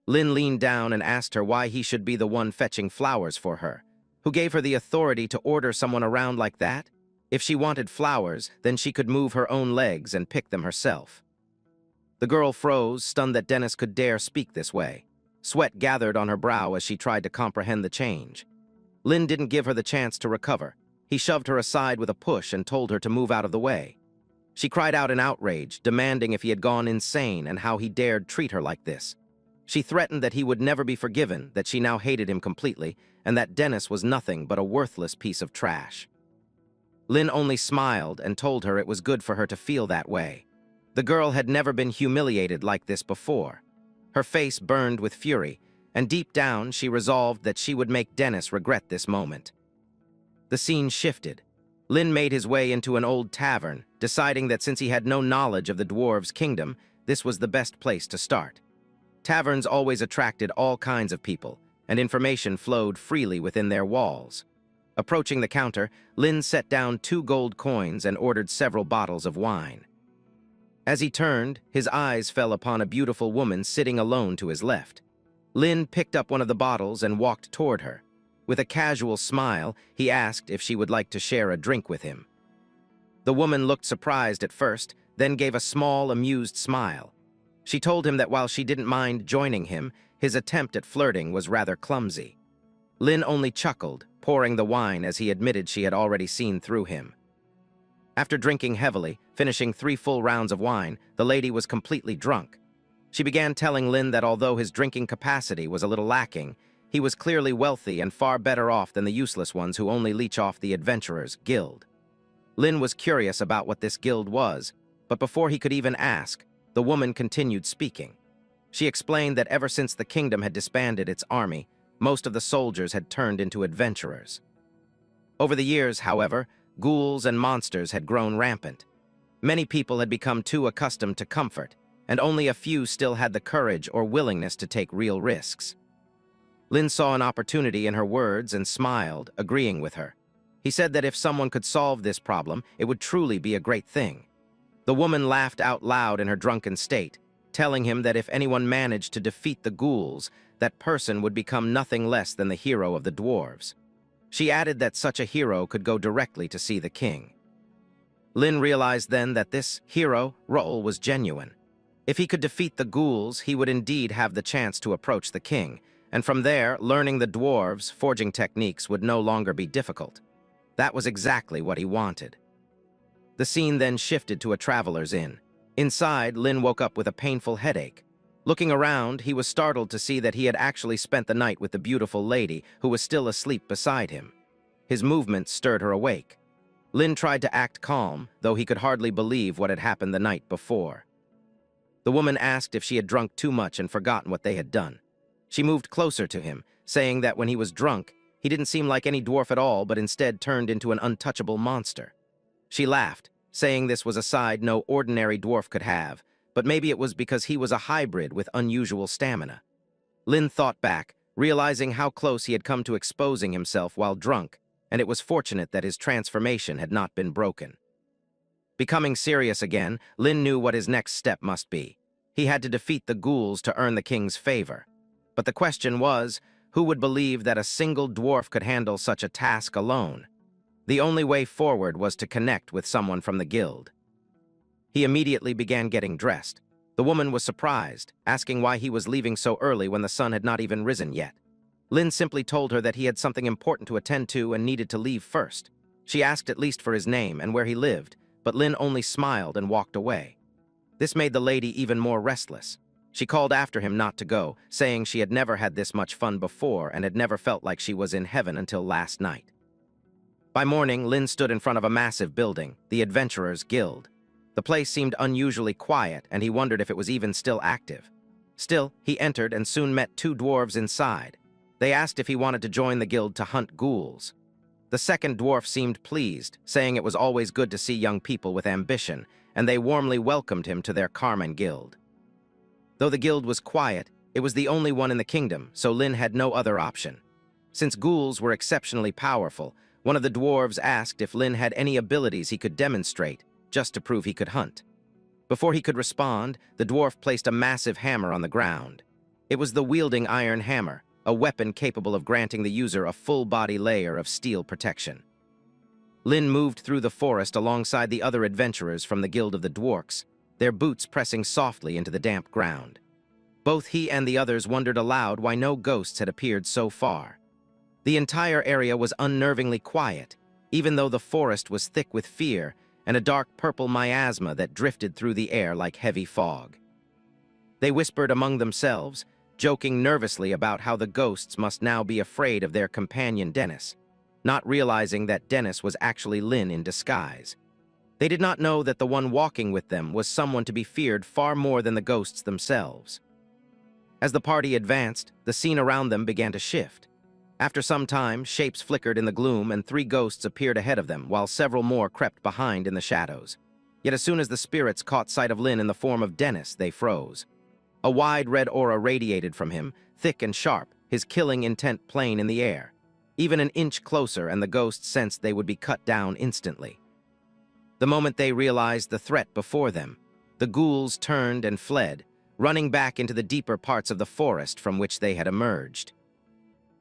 Lin leaned down and asked her why he should be the one fetching flowers for her. Who gave her the authority to order someone around like that? If she wanted flowers, then she could move her own legs and pick them herself. The girl froze, stunned that Dennis could dare speak this way. Sweat gathered on her brow as she tried to comprehend the change. Lin didn't give her the chance to recover. He shoved her aside with a push and told her to move out of the way. She cried out in outrage, demanding if he had gone insane and how he dared treat her like this. She threatened that he would never be forgiven, that she now hated him completely, and that Dennis was nothing but a worthless piece of trash. Lin only smiled and told her it was good for her to feel that way. The girl had never been humiliated like this before. Her face burned with fury, and deep down she resolved that she would make Dennis regret this moment. The scene shifted. Lin made his way into an old tavern, deciding that since he had no knowledge of the dwarves' kingdom, this was the best place to start. Taverns always attracted all kinds of people, and information flowed freely within their walls. Approaching the counter, Lin set down 2 gold coins and ordered several bottles of wine. As he turned, his eyes fell upon a beautiful woman sitting alone to his left. Lin picked up one of the bottles and walked toward her. With a casual smile, he asked if she would like to share a drink with him. The woman looked surprised at first, then gave a small, amused smile. She told him that while she didn't mind joining him, his attempt at flirting was rather clumsy. Lin only chuckled, pouring the wine as he admitted she had already seen through him. After drinking heavily, finishing 3 full rounds of wine, the lady was completely drunk. She began telling Lin that although his drinking capacity was a little lacking, he was clearly wealthy and far better off than the useless ones who only leech off the adventurers' guild. Lin was curious about what this guild was, but before he could even ask, the woman continued speaking. She explained that ever since the kingdom had disbanded its army, most of the soldiers had turned into adventurers. Over the years, however, ghouls and monsters had grown rampant. Many people had become too accustomed to comfort, and only a few still had the courage or willingness to take real risks. Lin saw an opportunity in her words and smiled, agreeing with her. He said that if someone could solve this problem, it would truly be a great thing. The woman laughed out loud in her drunken state, telling him that if anyone managed to defeat the ghouls, that person would become nothing less than the hero of the dwarves. She added that such a hero could go directly to see the king. Lin realized then that this hero role was genuine. If he could defeat the ghouls, he would indeed have the chance to approach the king, and from there, learning the dwarves' forging techniques would no longer be difficult. That was exactly what he wanted. The scene then shifted to a traveler's inn. Inside, Lin woke up with a painful headache. Looking around, he was startled to see that he had actually spent the night with the beautiful lady who was still asleep beside him. His movements stirred her awake. Lin tried to act calm, though he could hardly believe what had happened the night before. The woman asked if she had drunk too much and forgotten what they had done. She moved closer to him, saying that when he was drunk, he didn't seem like any dwarf at all, but instead turned into an untouchable monster. She laughed, saying this was a side no ordinary dwarf could have, but maybe it was because he was a hybrid with unusual stamina. Lin thought back, realizing how close he had come to exposing himself while drunk, and it was fortunate that his transformation had not been broken. Becoming serious again, Lin knew what his next step must be. He had to defeat the ghouls to earn the king's favor. But the question was, who would believe that a single dwarf could handle such a task alone? The only way forward was to connect with someone from the guild. He immediately began getting dressed. The woman was surprised, asking why he was leaving so early when the sun had not even risen yet. Lin simply told her that he had something important to attend to and needed to leave first. She asked at least for his name and where he lived, but Lin only smiled and walked away. This made the lady even more restless. She called after him not to go, saying she had never had this much fun before and had never felt like she was in heaven until last night. By morning, Lin stood in front of a massive building, the Adventurers' Guild. The place seemed unusually quiet, and he wondered if it was even still active. Still, he entered and soon met 2 dwarves inside. They asked if he wanted to join the guild to hunt ghouls. The second dwarf seemed pleased, saying it was always good to see young people with ambition, and they warmly welcomed him to their Carmen guild. Though the guild was quiet, it was the only one in the kingdom, so Lin had no other option. Since ghouls were exceptionally powerful, one of the dwarves asked if Lin had any abilities he could demonstrate, just to prove he could hunt. Before he could respond, the dwarf placed a massive hammer on the ground. It was the wielding iron hammer, a weapon capable of granting the user a full-body layer of steel protection. Lin moved through the forest alongside the other adventurers from the Guild of the Dwarfs, their boots pressing softly into the damp ground. Both he and the others wondered aloud why no ghosts had appeared so far. The entire area was unnervingly quiet, even though the forest was thick with fear and a dark purple miasma that drifted through the air like heavy fog. They whispered among themselves, joking nervously about how the ghosts must now be afraid of their companion Dennis, not realizing that Dennis was actually Lin in disguise. They did not know that the one walking with them was someone to be feared far more than the ghosts themselves. As the party advanced, the scene around them began to shift. After some time, shapes flickered in the gloom and 3 ghosts appeared ahead of them, while several more crept behind in the shadows. Yet as soon as the spirits caught sight of Lin in the form of Dennis, they froze. A wide red aura radiated from him, thick and sharp, his killing intent plain in the air. Even an inch closer and the ghosts sensed they would be cut down instantly. The moment they realized the threat before them, the ghouls turned and fled, running back into the deeper parts of the forest from which they had emerged.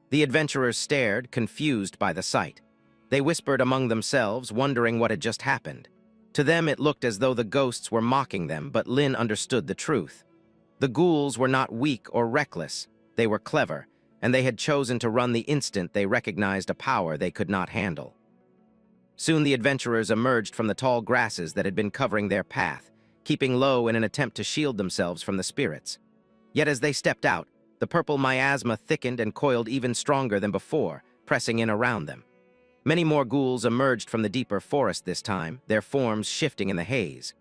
The adventurers stared, confused by the sight. They whispered among themselves, wondering what had just happened. To them it looked as though the ghosts were mocking them, but Lin understood the truth. The ghouls were not weak or reckless, they were clever, and they had chosen to run the instant they recognized a power they could not handle. Soon the adventurers emerged from the tall grasses that had been covering their path, keeping low in an attempt to shield themselves from the spirits. Yet as they stepped out, the purple miasma thickened and coiled even stronger than before, pressing in around them. Many more ghouls emerged from the deeper forest this time, their forms shifting in the haze.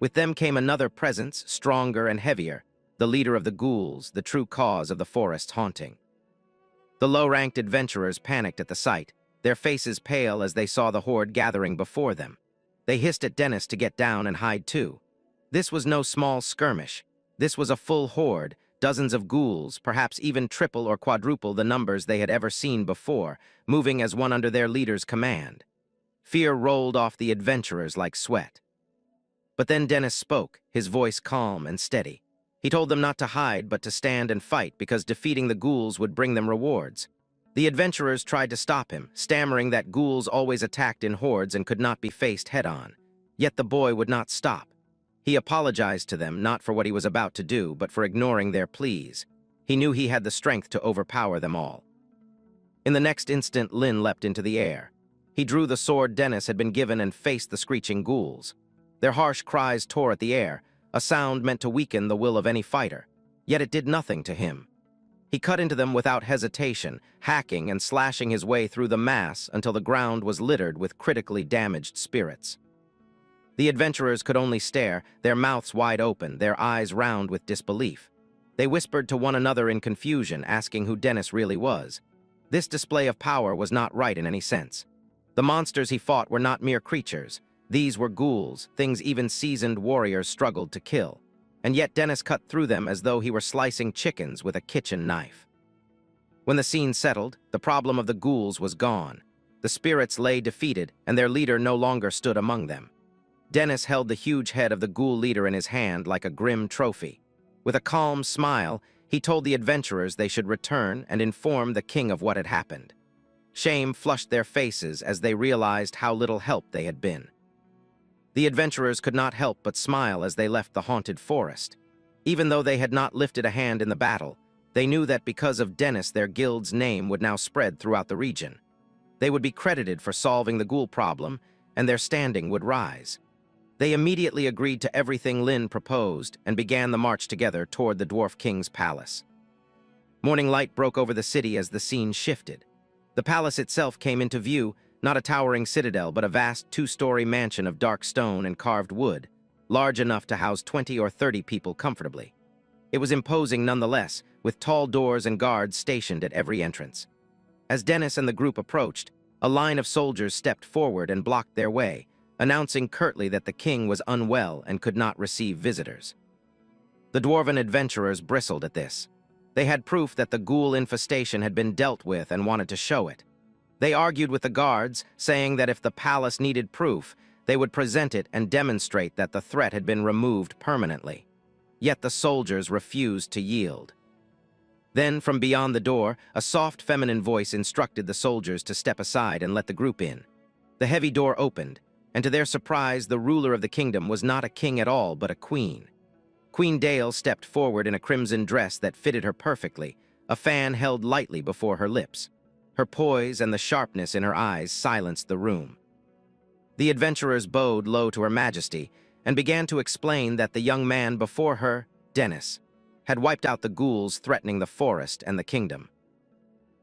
With them came another presence, stronger and heavier, the leader of the ghouls, the true cause of the forest's haunting. The low-ranked adventurers panicked at the sight, their faces pale as they saw the horde gathering before them. They hissed at Dennis to get down and hide too. This was no small skirmish. This was a full horde, dozens of ghouls, perhaps even triple or quadruple the numbers they had ever seen before, moving as one under their leader's command. Fear rolled off the adventurers like sweat. But then Dennis spoke, his voice calm and steady. He told them not to hide, but to stand and fight, because defeating the ghouls would bring them rewards. The adventurers tried to stop him, stammering that ghouls always attacked in hordes and could not be faced head-on. Yet the boy would not stop. He apologized to them, not for what he was about to do, but for ignoring their pleas. He knew he had the strength to overpower them all. In the next instant, Lin leapt into the air. He drew the sword Dennis had been given and faced the screeching ghouls. Their harsh cries tore at the air, a sound meant to weaken the will of any fighter. Yet it did nothing to him. He cut into them without hesitation, hacking and slashing his way through the mass until the ground was littered with critically damaged spirits. The adventurers could only stare, their mouths wide open, their eyes round with disbelief. They whispered to one another in confusion, asking who Dennis really was. This display of power was not right in any sense. The monsters he fought were not mere creatures. These were ghouls, things even seasoned warriors struggled to kill. And yet Dennis cut through them as though he were slicing chickens with a kitchen knife. When the scene settled, the problem of the ghouls was gone. The spirits lay defeated, and their leader no longer stood among them. Dennis held the huge head of the ghoul leader in his hand like a grim trophy. With a calm smile, he told the adventurers they should return and inform the king of what had happened. Shame flushed their faces as they realized how little help they had been. The adventurers could not help but smile as they left the haunted forest. Even though they had not lifted a hand in the battle, they knew that because of Dennis their guild's name would now spread throughout the region. They would be credited for solving the ghoul problem, and their standing would rise. They immediately agreed to everything Lin proposed and began the march together toward the Dwarf King's palace. Morning light broke over the city as the scene shifted. The palace itself came into view, not a towering citadel but a vast 2-story mansion of dark stone and carved wood, large enough to house 20 or 30 people comfortably. It was imposing nonetheless, with tall doors and guards stationed at every entrance. As Dennis and the group approached, a line of soldiers stepped forward and blocked their way, announcing curtly that the king was unwell and could not receive visitors. The dwarven adventurers bristled at this. They had proof that the ghoul infestation had been dealt with and wanted to show it. They argued with the guards, saying that if the palace needed proof, they would present it and demonstrate that the threat had been removed permanently. Yet the soldiers refused to yield. Then, from beyond the door, a soft feminine voice instructed the soldiers to step aside and let the group in. The heavy door opened, and to their surprise, the ruler of the kingdom was not a king at all, but a queen. Queen Dale stepped forward in a crimson dress that fitted her perfectly, a fan held lightly before her lips. Her poise and the sharpness in her eyes silenced the room. The adventurers bowed low to Her Majesty and began to explain that the young man before her, Dennis, had wiped out the ghouls threatening the forest and the kingdom.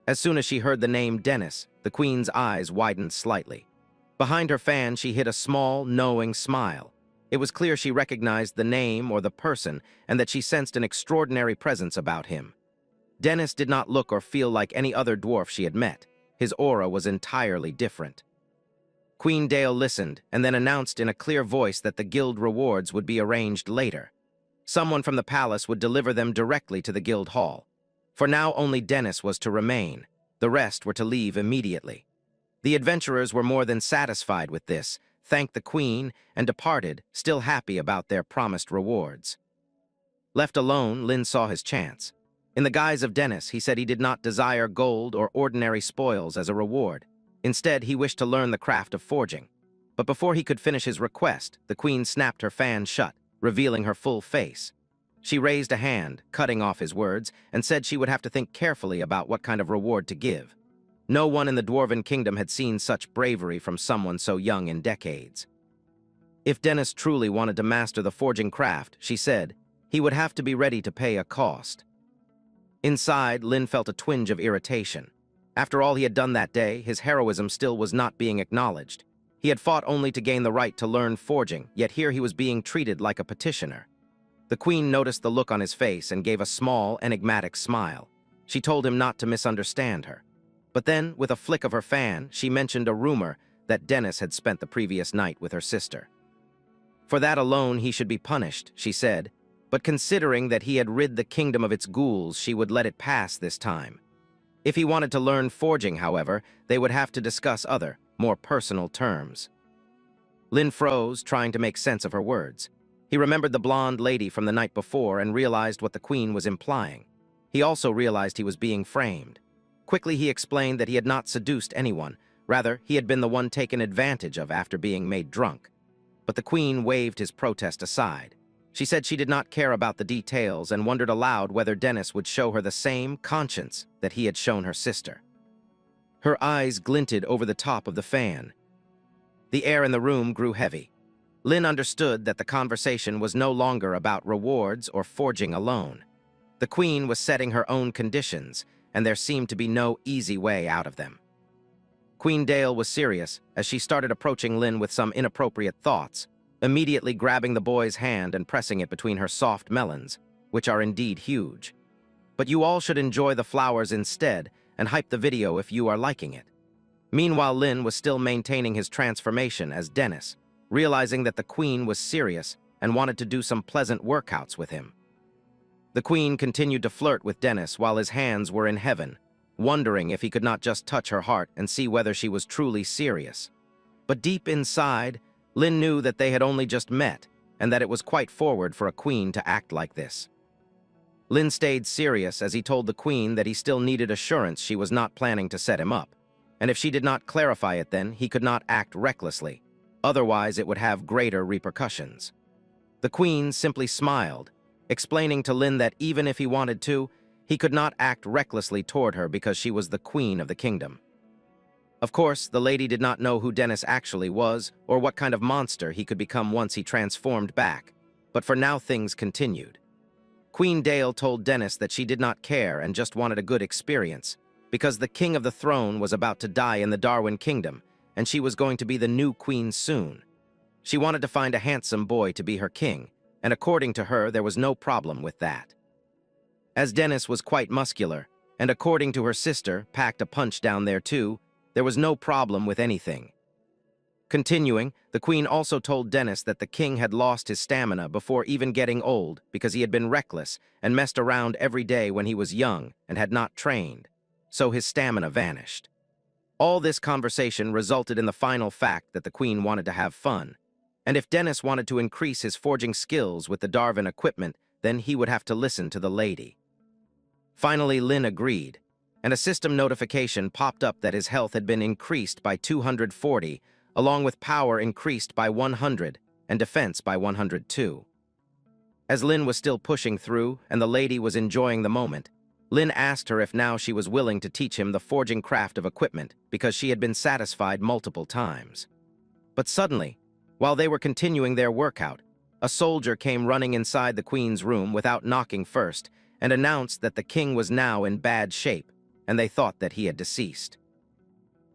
As soon as she heard the name Dennis, the queen's eyes widened slightly. Behind her fan, she hid a small, knowing smile. It was clear she recognized the name or the person and that she sensed an extraordinary presence about him. Dennis did not look or feel like any other dwarf she had met. His aura was entirely different. Queen Dale listened and then announced in a clear voice that the guild rewards would be arranged later. Someone from the palace would deliver them directly to the guild hall. For now, only Dennis was to remain. The rest were to leave immediately. The adventurers were more than satisfied with this, thanked the queen, and departed, still happy about their promised rewards. Left alone, Lin saw his chance. In the guise of Dennis, he said he did not desire gold or ordinary spoils as a reward. Instead, he wished to learn the craft of forging. But before he could finish his request, the queen snapped her fan shut, revealing her full face. She raised a hand, cutting off his words, and said she would have to think carefully about what kind of reward to give. No one in the Dwarven Kingdom had seen such bravery from someone so young in decades. If Dennis truly wanted to master the forging craft, she said, he would have to be ready to pay a cost. Inside, Lin felt a twinge of irritation. After all he had done that day, his heroism still was not being acknowledged. He had fought only to gain the right to learn forging, yet here he was being treated like a petitioner. The queen noticed the look on his face and gave a small, enigmatic smile. She told him not to misunderstand her. But then, with a flick of her fan, she mentioned a rumor that Dennis had spent the previous night with her sister. For that alone he should be punished, she said, but considering that he had rid the kingdom of its ghouls, she would let it pass this time. If he wanted to learn forging, however, they would have to discuss other, more personal terms. Lin froze, trying to make sense of her words. He remembered the blonde lady from the night before and realized what the queen was implying. He also realized he was being framed. Quickly he explained that he had not seduced anyone. Rather, he had been the one taken advantage of after being made drunk. But the queen waved his protest aside. She said she did not care about the details and wondered aloud whether Dennis would show her the same conscience that he had shown her sister. Her eyes glinted over the top of the fan. The air in the room grew heavy. Lin understood that the conversation was no longer about rewards or forging alone. The queen was setting her own conditions, and there seemed to be no easy way out of them. Queen Dale was serious as she started approaching Lin with some inappropriate thoughts, immediately grabbing the boy's hand and pressing it between her soft melons, which are indeed huge. But you all should enjoy the flowers instead and hype the video if you are liking it. Meanwhile, Lin was still maintaining his transformation as Dennis, realizing that the queen was serious and wanted to do some pleasant workouts with him. The queen continued to flirt with Dennis while his hands were in heaven, wondering if he could not just touch her heart and see whether she was truly serious. But deep inside, Lin knew that they had only just met and that it was quite forward for a queen to act like this. Lin stayed serious as he told the queen that he still needed assurance she was not planning to set him up, and if she did not clarify it then, he could not act recklessly. Otherwise, it would have greater repercussions. The queen simply smiled, explaining to Lin that even if he wanted to, he could not act recklessly toward her because she was the queen of the kingdom. Of course, the lady did not know who Dennis actually was or what kind of monster he could become once he transformed back, but for now things continued. Queen Dale told Dennis that she did not care and just wanted a good experience, because the king of the throne was about to die in the Darwin kingdom, and she was going to be the new queen soon. She wanted to find a handsome boy to be her king, and according to her, there was no problem with that. As Dennis was quite muscular, and according to her sister, packed a punch down there too, there was no problem with anything. Continuing, the queen also told Dennis that the king had lost his stamina before even getting old because he had been reckless and messed around every day when he was young and had not trained, so his stamina vanished. All this conversation resulted in the final fact that the queen wanted to have fun, and if Dennis wanted to increase his forging skills with the Darwin equipment, then he would have to listen to the lady. Finally, Lin agreed, and a system notification popped up that his health had been increased by 240, along with power increased by 100 and defense by 102. As Lin was still pushing through and the lady was enjoying the moment, Lin asked her if now she was willing to teach him the forging craft of equipment because she had been satisfied multiple times. But suddenly, while they were continuing their workout, a soldier came running inside the queen's room without knocking first and announced that the king was now in bad shape, and they thought that he had deceased.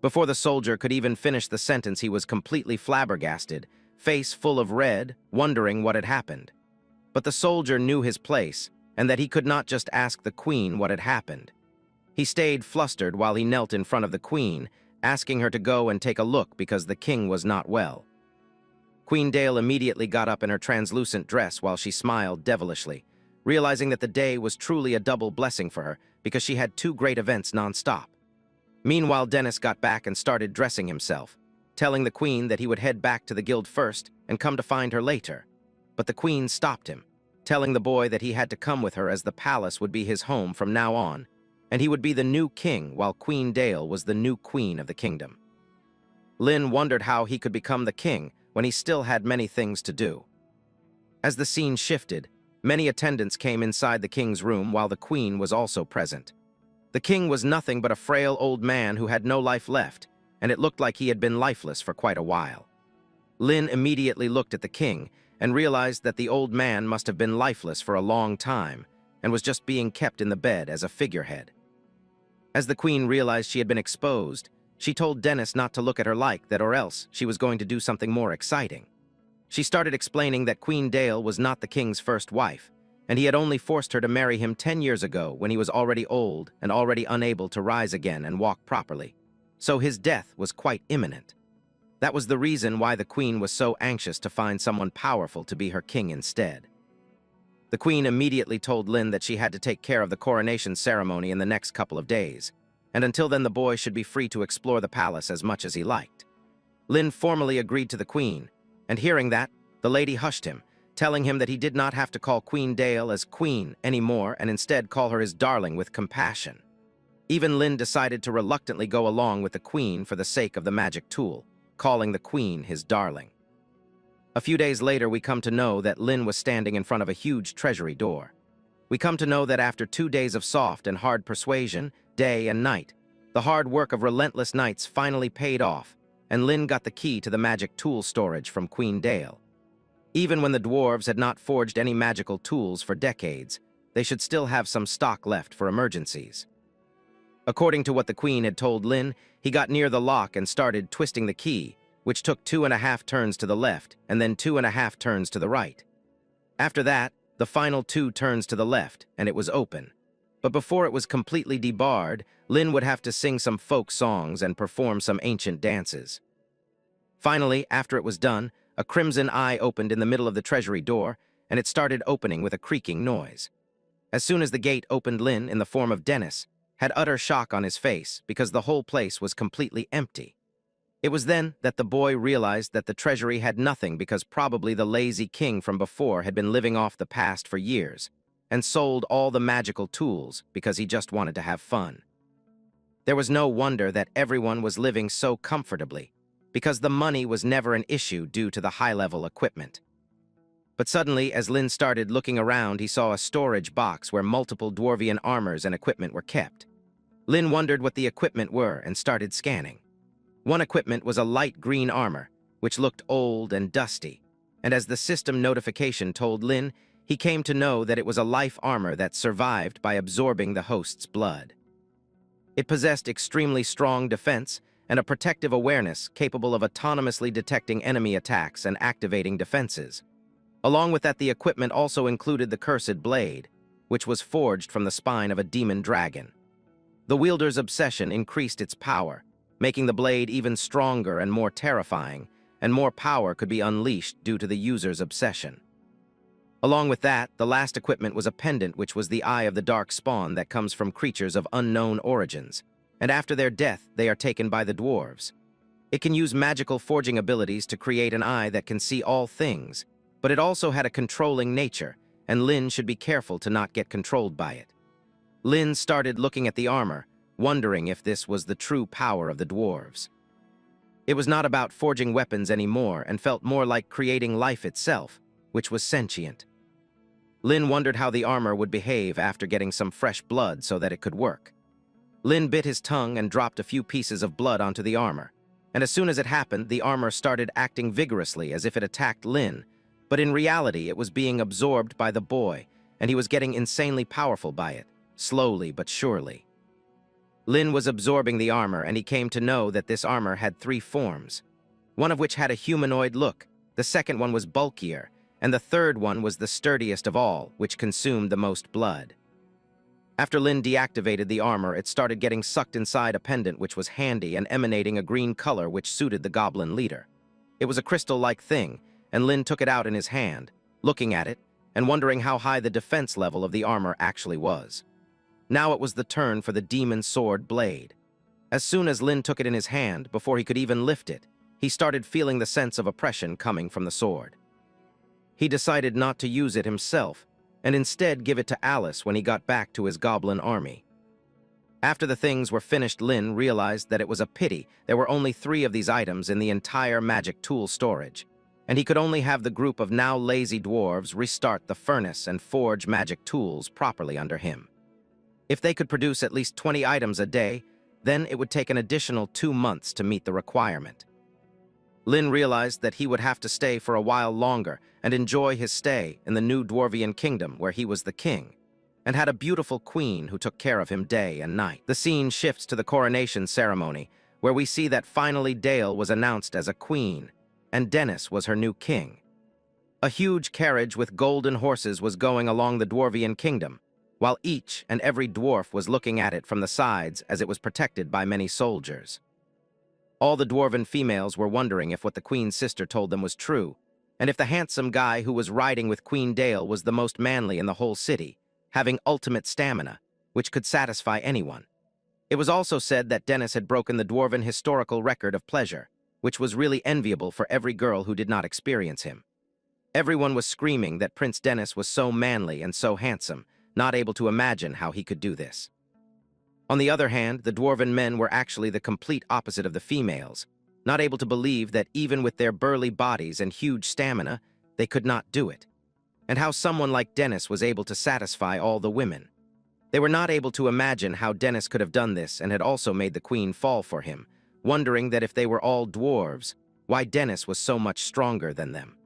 Before the soldier could even finish the sentence, he was completely flabbergasted, face full of red, wondering what had happened. But the soldier knew his place, and that he could not just ask the queen what had happened. He stayed flustered while he knelt in front of the queen, asking her to go and take a look because the king was not well. Queen Dale immediately got up in her translucent dress while she smiled devilishly, realizing that the day was truly a double blessing for her because she had two great events non-stop. Meanwhile, Dennis got back and started dressing himself, telling the queen that he would head back to the guild first and come to find her later. But the queen stopped him, telling the boy that he had to come with her as the palace would be his home from now on, and he would be the new king while Queen Dale was the new queen of the kingdom. Lin wondered how he could become the king when he still had many things to do. As the scene shifted, many attendants came inside the king's room while the queen was also present. The king was nothing but a frail old man who had no life left, and it looked like he had been lifeless for quite a while. Lin immediately looked at the king and realized that the old man must have been lifeless for a long time and was just being kept in the bed as a figurehead. As the queen realized she had been exposed, she told Dennis not to look at her like that or else she was going to do something more exciting. She started explaining that Queen Dale was not the king's first wife, and he had only forced her to marry him 10 years ago when he was already old and already unable to rise again and walk properly. So his death was quite imminent. That was the reason why the queen was so anxious to find someone powerful to be her king instead. The queen immediately told Lin that she had to take care of the coronation ceremony in the next couple of days, and until then the boy should be free to explore the palace as much as he liked. Lin formally agreed to the queen, and hearing that, the lady hushed him, telling him that he did not have to call Queen Dale as queen anymore and instead call her his darling with compassion. Even Lin decided to reluctantly go along with the queen for the sake of the magic tool, calling the queen his darling. A few days later, we come to know that Lin was standing in front of a huge treasury door. We come to know that after 2 days of soft and hard persuasion, day and night, the hard work of relentless nights finally paid off, and Lin got the key to the magic tool storage from Queen Dale. Even when the dwarves had not forged any magical tools for decades, they should still have some stock left for emergencies. According to what the queen had told Lin, he got near the lock and started twisting the key, which took 2.5 turns to the left and then 2.5 turns to the right. After that, the final 2 turns to the left, and it was open. But before it was completely debarred, Lin would have to sing some folk songs and perform some ancient dances. Finally, after it was done, a crimson eye opened in the middle of the treasury door, and it started opening with a creaking noise. As soon as the gate opened, Lin, in the form of Dennis, had utter shock on his face because the whole place was completely empty. It was then that the boy realized that the treasury had nothing because probably the lazy king from before had been living off the past for years and sold all the magical tools because he just wanted to have fun. There was no wonder that everyone was living so comfortably because the money was never an issue due to the high-level equipment. But suddenly, as Lin started looking around, he saw a storage box where multiple dwarvian armors and equipment were kept. Lin wondered what the equipment were and started scanning. One equipment was a light green armor, which looked old and dusty, and as the system notification told Lin, he came to know that it was a life armor that survived by absorbing the host's blood. It possessed extremely strong defense and a protective awareness capable of autonomously detecting enemy attacks and activating defenses. Along with that, the equipment also included the cursed blade, which was forged from the spine of a demon dragon. The wielder's obsession increased its power, making the blade even stronger and more terrifying, and more power could be unleashed due to the user's obsession. Along with that, the last equipment was a pendant which was the eye of the dark spawn that comes from creatures of unknown origins, and after their death, they are taken by the dwarves. It can use magical forging abilities to create an eye that can see all things, but it also had a controlling nature, and Lin should be careful to not get controlled by it. Lin started looking at the armor, wondering if this was the true power of the dwarves. It was not about forging weapons anymore and felt more like creating life itself, which was sentient. Lin wondered how the armor would behave after getting some fresh blood so that it could work. Lin bit his tongue and dropped a few pieces of blood onto the armor, and as soon as it happened, the armor started acting vigorously as if it attacked Lin, but in reality it was being absorbed by the boy, and he was getting insanely powerful by it, slowly but surely. Lin was absorbing the armor, and he came to know that this armor had 3 forms, one of which had a humanoid look, the second one was bulkier, and the third one was the sturdiest of all, which consumed the most blood. After Lin deactivated the armor, it started getting sucked inside a pendant which was handy and emanating a green color which suited the goblin leader. It was a crystal-like thing, and Lin took it out in his hand, looking at it and wondering how high the defense level of the armor actually was. Now it was the turn for the demon sword blade. As soon as Lin took it in his hand, before he could even lift it, he started feeling the sense of oppression coming from the sword. He decided not to use it himself, and instead give it to Alice when he got back to his goblin army. After the things were finished, Lin realized that it was a pity there were only 3 of these items in the entire magic tool storage, and he could only have the group of now lazy dwarves restart the furnace and forge magic tools properly under him. If they could produce at least 20 items a day, then it would take an additional 2 months to meet the requirement. Lin realized that he would have to stay for a while longer and enjoy his stay in the new Dwarvian kingdom where he was the king, and had a beautiful queen who took care of him day and night. The scene shifts to the coronation ceremony, where we see that finally Dale was announced as a queen, and Dennis was her new king. A huge carriage with golden horses was going along the Dwarvian kingdom, while each and every dwarf was looking at it from the sides as it was protected by many soldiers. All the dwarven females were wondering if what the queen's sister told them was true, and if the handsome guy who was riding with Queen Dale was the most manly in the whole city, having ultimate stamina, which could satisfy anyone. It was also said that Dennis had broken the dwarven historical record of pleasure, which was really enviable for every girl who did not experience him. Everyone was screaming that Prince Dennis was so manly and so handsome, not able to imagine how he could do this. On the other hand, the dwarven men were actually the complete opposite of the females, not able to believe that even with their burly bodies and huge stamina, they could not do it, and how someone like Dennis was able to satisfy all the women. They were not able to imagine how Dennis could have done this and had also made the queen fall for him, wondering that if they were all dwarves, why Dennis was so much stronger than them.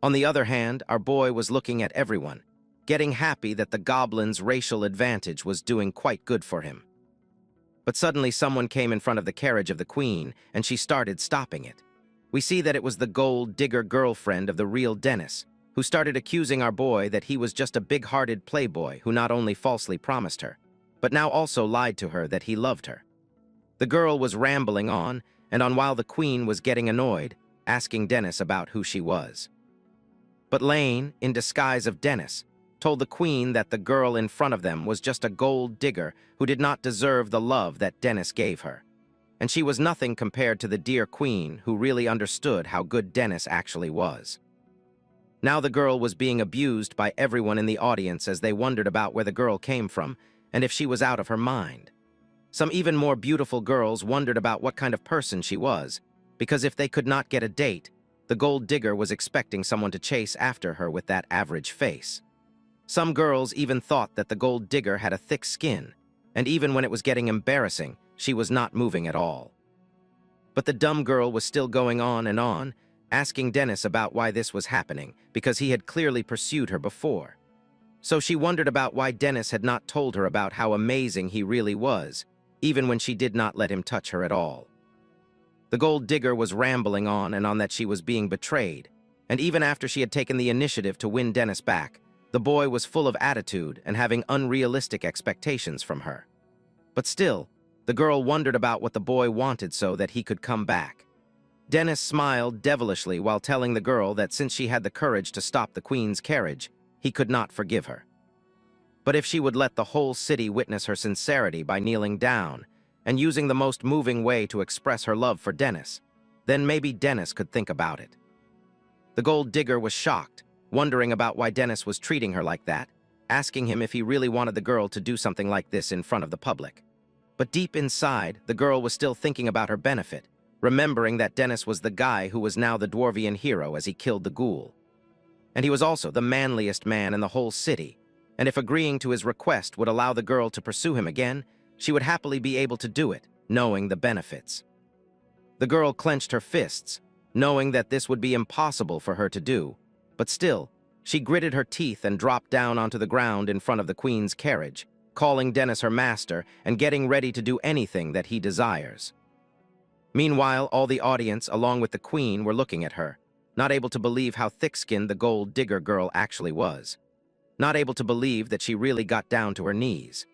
On the other hand, our boy was looking at everyone, getting happy that the goblin's racial advantage was doing quite good for him. But suddenly someone came in front of the carriage of the queen, and she started stopping it. We see that it was the gold digger girlfriend of the real Dennis, who started accusing our boy that he was just a big-hearted playboy who not only falsely promised her, but now also lied to her that he loved her. The girl was rambling on, and while the queen was getting annoyed, asking Dennis about who she was. But Lane, in disguise of Dennis, told the queen that the girl in front of them was just a gold digger who did not deserve the love that Dennis gave her. And she was nothing compared to the dear queen who really understood how good Dennis actually was. Now the girl was being abused by everyone in the audience as they wondered about where the girl came from and if she was out of her mind. Some even more beautiful girls wondered about what kind of person she was, because if they could not get a date, the gold digger was expecting someone to chase after her with that average face. Some girls even thought that the gold digger had a thick skin, and even when it was getting embarrassing, she was not moving at all. But the dumb girl was still going on, asking Dennis about why this was happening, because he had clearly pursued her before. So she wondered about why Dennis had not told her about how amazing he really was, even when she did not let him touch her at all. The gold digger was rambling on that she was being betrayed, and even after she had taken the initiative to win Dennis back, the boy was full of attitude and having unrealistic expectations from her. But still, the girl wondered about what the boy wanted so that he could come back. Dennis smiled devilishly while telling the girl that since she had the courage to stop the queen's carriage, he could not forgive her. But if she would let the whole city witness her sincerity by kneeling down and using the most moving way to express her love for Dennis, then maybe Dennis could think about it. The gold digger was shocked, wondering about why Dennis was treating her like that, asking him if he really wanted the girl to do something like this in front of the public. But deep inside, the girl was still thinking about her benefit, remembering that Dennis was the guy who was now the dwarvian hero as he killed the ghoul. And he was also the manliest man in the whole city, and if agreeing to his request would allow the girl to pursue him again, she would happily be able to do it, knowing the benefits. The girl clenched her fists, knowing that this would be impossible for her to do, but still, she gritted her teeth and dropped down onto the ground in front of the queen's carriage, calling Dennis her master and getting ready to do anything that he desires. Meanwhile, all the audience, along with the queen, were looking at her, not able to believe how thick-skinned the gold digger girl actually was, not able to believe that she really got down to her knees.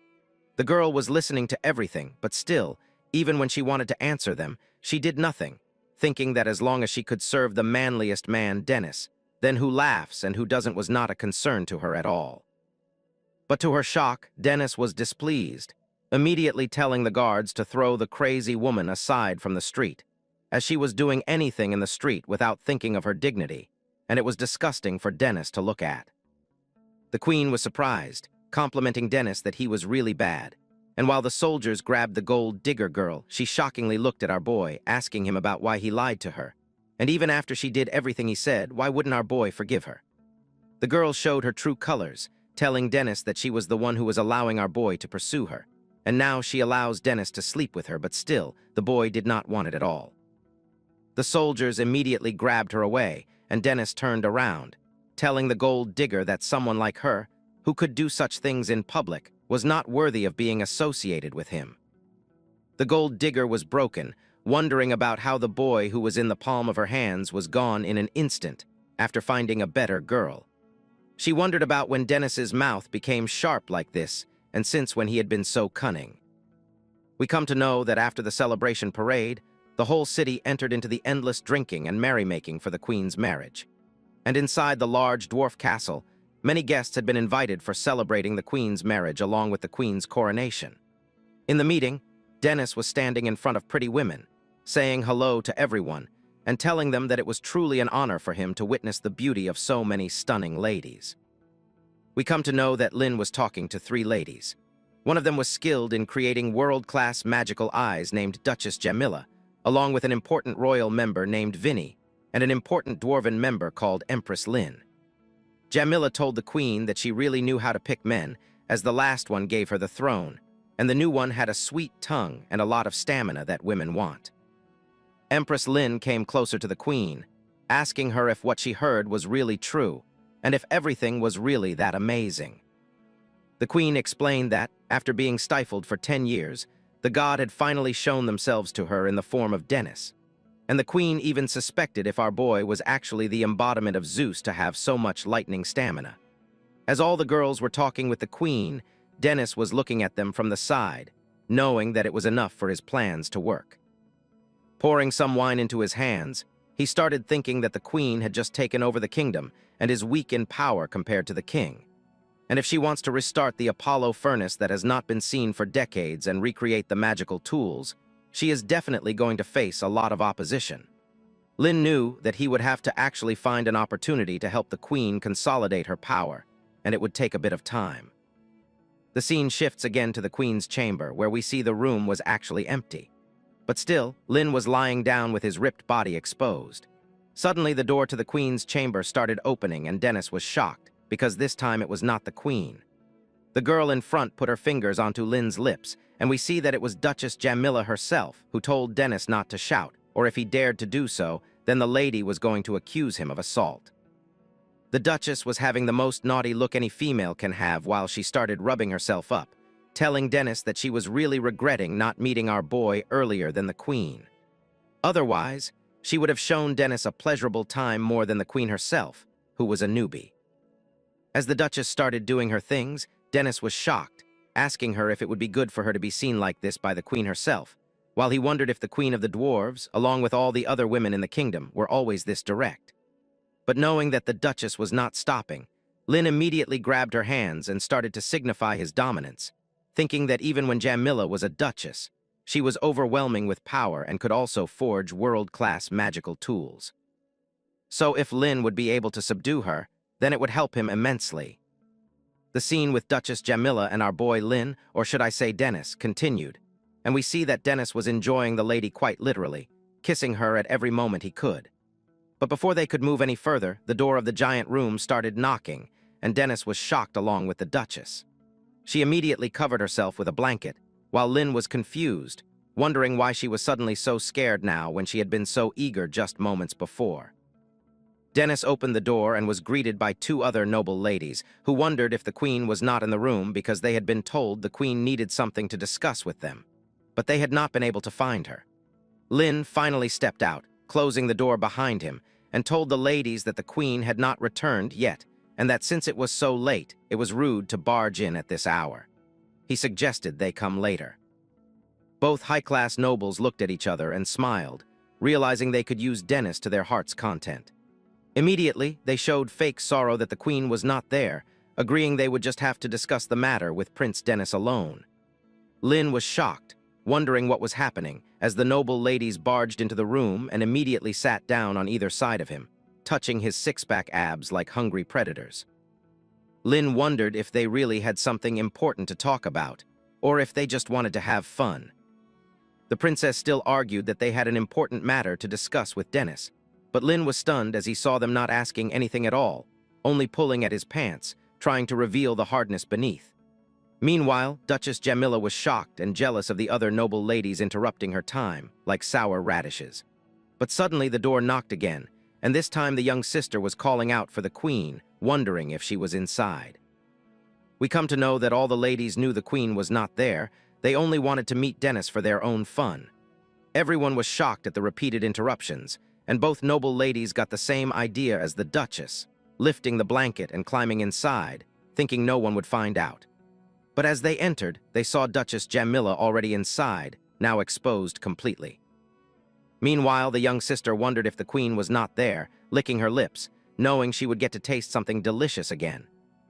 The girl was listening to everything, but still, even when she wanted to answer them, she did nothing, thinking that as long as she could serve the manliest man, Dennis, then who laughs and who doesn't was not a concern to her at all. But to her shock, Dennis was displeased, immediately telling the guards to throw the crazy woman aside from the street, as she was doing anything in the street without thinking of her dignity, and it was disgusting for Dennis to look at. The queen was surprised, complimenting Dennis that he was really bad, and while the soldiers grabbed the gold digger girl, she shockingly looked at our boy, asking him about why he lied to her, and even after she did everything he said, why wouldn't our boy forgive her? The girl showed her true colors, telling Dennis that she was the one who was allowing our boy to pursue her, and now she allows Dennis to sleep with her, but still, the boy did not want it at all. The soldiers immediately grabbed her away, and Dennis turned around, telling the gold digger that someone like her, who could do such things in public, was not worthy of being associated with him. The gold digger was broken, wondering about how the boy who was in the palm of her hands was gone in an instant after finding a better girl. She wondered about when Dennis's mouth became sharp like this, and since when he had been so cunning. We come to know that after the celebration parade, the whole city entered into the endless drinking and merrymaking for the queen's marriage. And inside the large dwarf castle, many guests had been invited for celebrating the queen's marriage along with the queen's coronation. In the meeting, Dennis was standing in front of pretty women, saying hello to everyone, and telling them that it was truly an honor for him to witness the beauty of so many stunning ladies. We come to know that Lin was talking to 3 ladies. One of them was skilled in creating world-class magical eyes named Duchess Jamila, along with an important royal member named Vinny, and an important dwarven member called Empress Lin. Jamila told the queen that she really knew how to pick men, as the last one gave her the throne, and the new one had a sweet tongue and a lot of stamina that women want. Empress Lin came closer to the queen, asking her if what she heard was really true, and if everything was really that amazing. The queen explained that, after being stifled for 10 years, the god had finally shown themselves to her in the form of Dennis, and the queen even suspected if our boy was actually the embodiment of Zeus to have so much lightning stamina. As all the girls were talking with the queen, Dennis was looking at them from the side, knowing that it was enough for his plans to work. Pouring some wine into his hands, he started thinking that the queen had just taken over the kingdom and is weak in power compared to the king. And if she wants to restart the Apollo furnace that has not been seen for decades and recreate the magical tools, she is definitely going to face a lot of opposition. Lin knew that he would have to actually find an opportunity to help the queen consolidate her power, and it would take a bit of time. The scene shifts again to the queen's chamber, where we see the room was actually empty. But still, Lin was lying down with his ripped body exposed. Suddenly, the door to the queen's chamber started opening, and Dennis was shocked, because this time it was not the queen. The girl in front put her fingers onto Lin's lips, and we see that it was Duchess Jamila herself who told Dennis not to shout, or if he dared to do so, then the lady was going to accuse him of assault. The Duchess was having the most naughty look any female can have while she started rubbing herself up, telling Dennis that she was really regretting not meeting our boy earlier than the queen. Otherwise, she would have shown Dennis a pleasurable time more than the queen herself, who was a newbie. As the Duchess started doing her things, Dennis was shocked, asking her if it would be good for her to be seen like this by the queen herself, while he wondered if the queen of the dwarves, along with all the other women in the kingdom, were always this direct. But knowing that the Duchess was not stopping, Lin immediately grabbed her hands and started to signify his dominance, thinking that even when Jamila was a duchess, she was overwhelming with power and could also forge world-class magical tools. So if Lin would be able to subdue her, then it would help him immensely. The The scene with Duchess Jamila and our boy Lin, or should I say Dennis, continued, and we see that Dennis was enjoying the lady quite literally, kissing her at every moment he could. But before they could move any further, the door of the giant room started knocking, and Dennis was shocked along with the Duchess. She immediately covered herself with a blanket, while Lin was confused, wondering why she was suddenly so scared now when she had been so eager just moments before. Dennis opened the door and was greeted by two other noble ladies, who wondered if the Queen was not in the room because they had been told the Queen needed something to discuss with them. But they had not been able to find her. Lin finally stepped out, closing the door behind him, and told the ladies that the Queen had not returned yet, and that since it was so late, it was rude to barge in at this hour. He suggested they come later. Both high-class nobles looked at each other and smiled, realizing they could use Dennis to their heart's content. Immediately, they showed fake sorrow that the Queen was not there, agreeing they would just have to discuss the matter with Prince Dennis alone. Lin was shocked, wondering what was happening, as the noble ladies barged into the room and immediately sat down on either side of him, touching his six-pack abs like hungry predators. Lin wondered if they really had something important to talk about, or if they just wanted to have fun. The princess still argued that they had an important matter to discuss with Dennis, but Lin was stunned as he saw them not asking anything at all, only pulling at his pants, trying to reveal the hardness beneath. Meanwhile, Duchess Jamila was shocked and jealous of the other noble ladies interrupting her time, like sour radishes. But suddenly the door knocked again, and this time the young sister was calling out for the Queen, wondering if she was inside. We come to know that all the ladies knew the Queen was not there. They only wanted to meet Dennis for their own fun. Everyone was shocked at the repeated interruptions, and both noble ladies got the same idea as the Duchess, lifting the blanket and climbing inside, thinking no one would find out. But as they entered, they saw Duchess Jamila already inside, now exposed completely. Meanwhile, the young sister wondered if the Queen was not there, licking her lips, knowing she would get to taste something delicious again.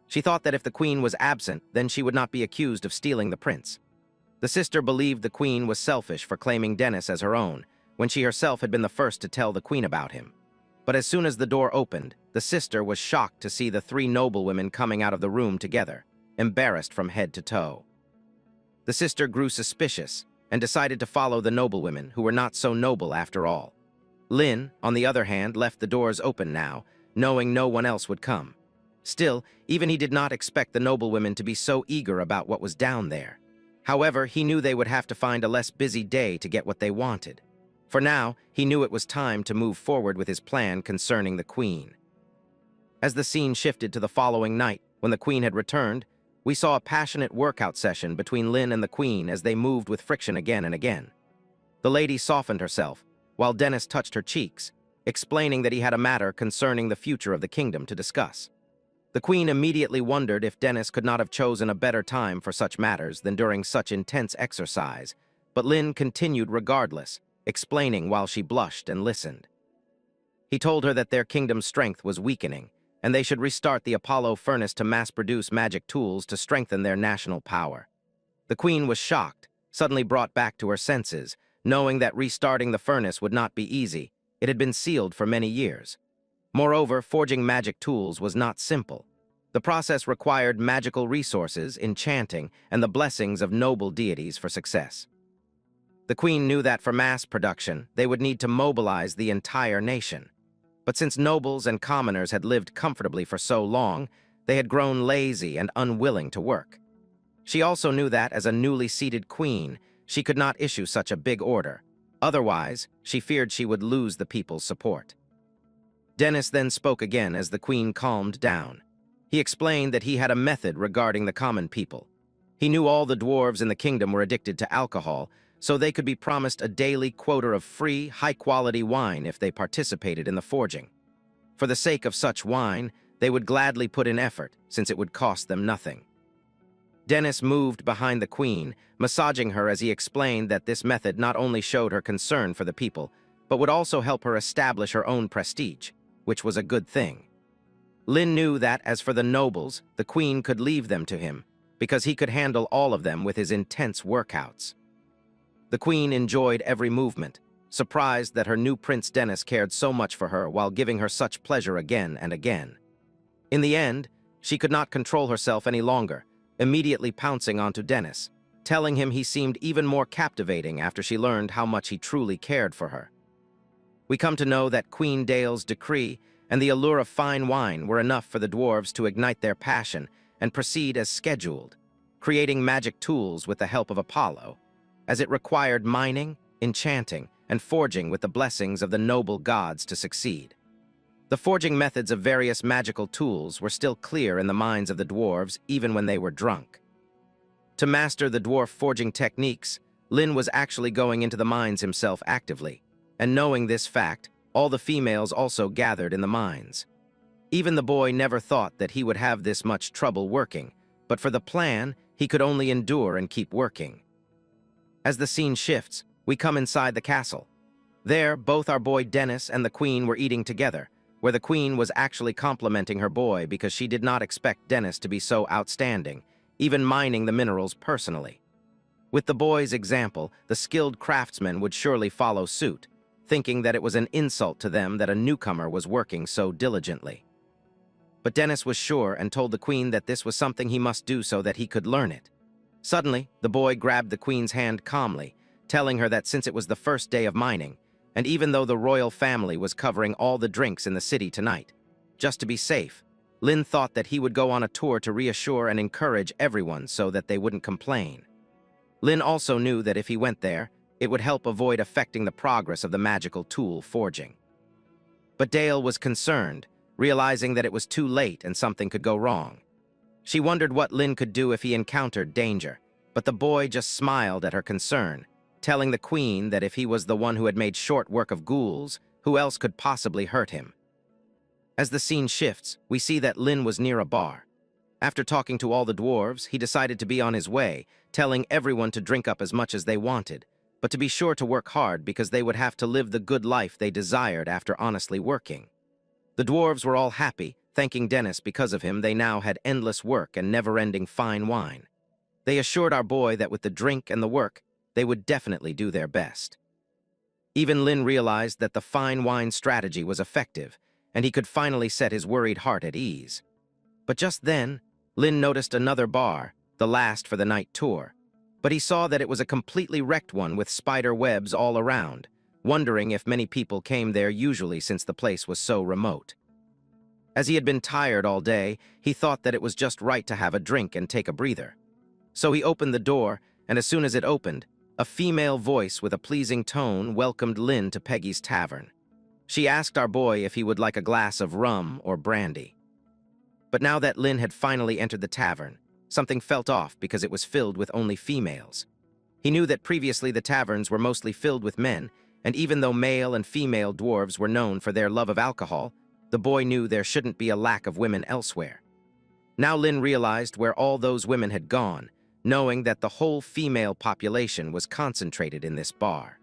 She thought that if the Queen was absent, then she would not be accused of stealing the prince. The sister believed the Queen was selfish for claiming Dennis as her own, when she herself had been the first to tell the Queen about him. But as soon as the door opened, the sister was shocked to see the three noblewomen coming out of the room together, embarrassed from head to toe. The sister grew suspicious and decided to follow the noblewomen, who were not so noble after all. Lin, on the other hand, left the doors open now, knowing no one else would come. Still, even he did not expect the noblewomen to be so eager about what was down there. However, he knew they would have to find a less busy day to get what they wanted. For now, he knew it was time to move forward with his plan concerning the Queen. As the scene shifted to the following night, when the Queen had returned, we saw a passionate workout session between Lin and the Queen as they moved with friction again and again. The lady softened herself, while Dennis touched her cheeks, explaining that he had a matter concerning the future of the kingdom to discuss. The Queen immediately wondered if Dennis could not have chosen a better time for such matters than during such intense exercise, but Lin continued regardless, explaining while she blushed and listened. He told her that their kingdom's strength was weakening, and they should restart the Apollo furnace to mass-produce magic tools to strengthen their national power. The Queen was shocked, suddenly brought back to her senses, knowing that restarting the furnace would not be easy. It had been sealed for many years. Moreover, forging magic tools was not simple. The process required magical resources, enchanting, and the blessings of noble deities for success. The Queen knew that for mass production, they would need to mobilize the entire nation. But since nobles and commoners had lived comfortably for so long, they had grown lazy and unwilling to work. She also knew that, as a newly seated queen, she could not issue such a big order. Otherwise, she feared she would lose the people's support. Dennis then spoke again as the Queen calmed down. He explained that he had a method regarding the common people. He knew all the dwarves in the kingdom were addicted to alcohol, so they could be promised a daily quota of free, high-quality wine if they participated in the forging. For the sake of such wine, they would gladly put in effort, since it would cost them nothing. Dennis moved behind the Queen, massaging her as he explained that this method not only showed her concern for the people, but would also help her establish her own prestige, which was a good thing. Lin knew that, as for the nobles, the Queen could leave them to him, because he could handle all of them with his intense workouts. The Queen enjoyed every movement, surprised that her new Prince Dennis cared so much for her while giving her such pleasure again and again. In the end, She could not control herself any longer, immediately pouncing onto Dennis, telling him he seemed even more captivating after she learned how much he truly cared for her. We come to know that Queen Dale's decree and the allure of fine wine were enough for the dwarves to ignite their passion and proceed as scheduled, creating magic tools with the help of Apollo, as it required mining, enchanting, and forging with the blessings of the noble gods to succeed. The forging methods of various magical tools were still clear in the minds of the dwarves even when they were drunk. To master the dwarf forging techniques, Lin was actually going into the mines himself actively, and knowing this fact, all the females also gathered in the mines. Even the boy never thought that he would have this much trouble working, but for the plan, he could only endure and keep working. As the scene shifts, we come inside the castle. There, both our boy Dennis and the queen were eating together, where the queen was actually complimenting her boy because she did not expect Dennis to be so outstanding, even mining the minerals personally. With the boy's example, the skilled craftsmen would surely follow suit, thinking that it was an insult to them that a newcomer was working so diligently. But Dennis was sure and told the queen that this was something he must do so that he could learn it. Suddenly, the boy grabbed the queen's hand calmly, telling her that since it was the first day of mining, and even though the royal family was covering all the drinks in the city tonight, just to be safe, Lin thought that he would go on a tour to reassure and encourage everyone so that they wouldn't complain. Lin also knew that if he went there, it would help avoid affecting the progress of the magical tool forging. But Dale was concerned, realizing that it was too late and something could go wrong. She wondered what Lin could do if he encountered danger, but the boy just smiled at her concern, telling the queen that if he was the one who had made short work of ghouls, who else could possibly hurt him? As the scene shifts, we see that Lin was near a bar. After talking to all the dwarves, he decided to be on his way, telling everyone to drink up as much as they wanted, but to be sure to work hard because they would have to live the good life they desired after honestly working. The dwarves were all happy, thanking Dennis because of him they now had endless work and never-ending fine wine. They assured our boy that with the drink and the work, they would definitely do their best. Even Lin realized that the fine wine strategy was effective, and he could finally set his worried heart at ease. But just then, Lin noticed another bar, the last for the night tour, but he saw that it was a completely wrecked one with spider webs all around, wondering if many people came there usually since the place was so remote. As he had been tired all day, he thought that it was just right to have a drink and take a breather. So he opened the door, and as soon as it opened, a female voice with a pleasing tone welcomed Lin to Peggy's tavern. She asked our boy if he would like a glass of rum or brandy. But now that Lin had finally entered the tavern, something felt off because it was filled with only females. He knew that previously the taverns were mostly filled with men, and even though male and female dwarves were known for their love of alcohol, the boy knew there shouldn't be a lack of women elsewhere. Now Lin realized where all those women had gone, knowing that the whole female population was concentrated in this bar.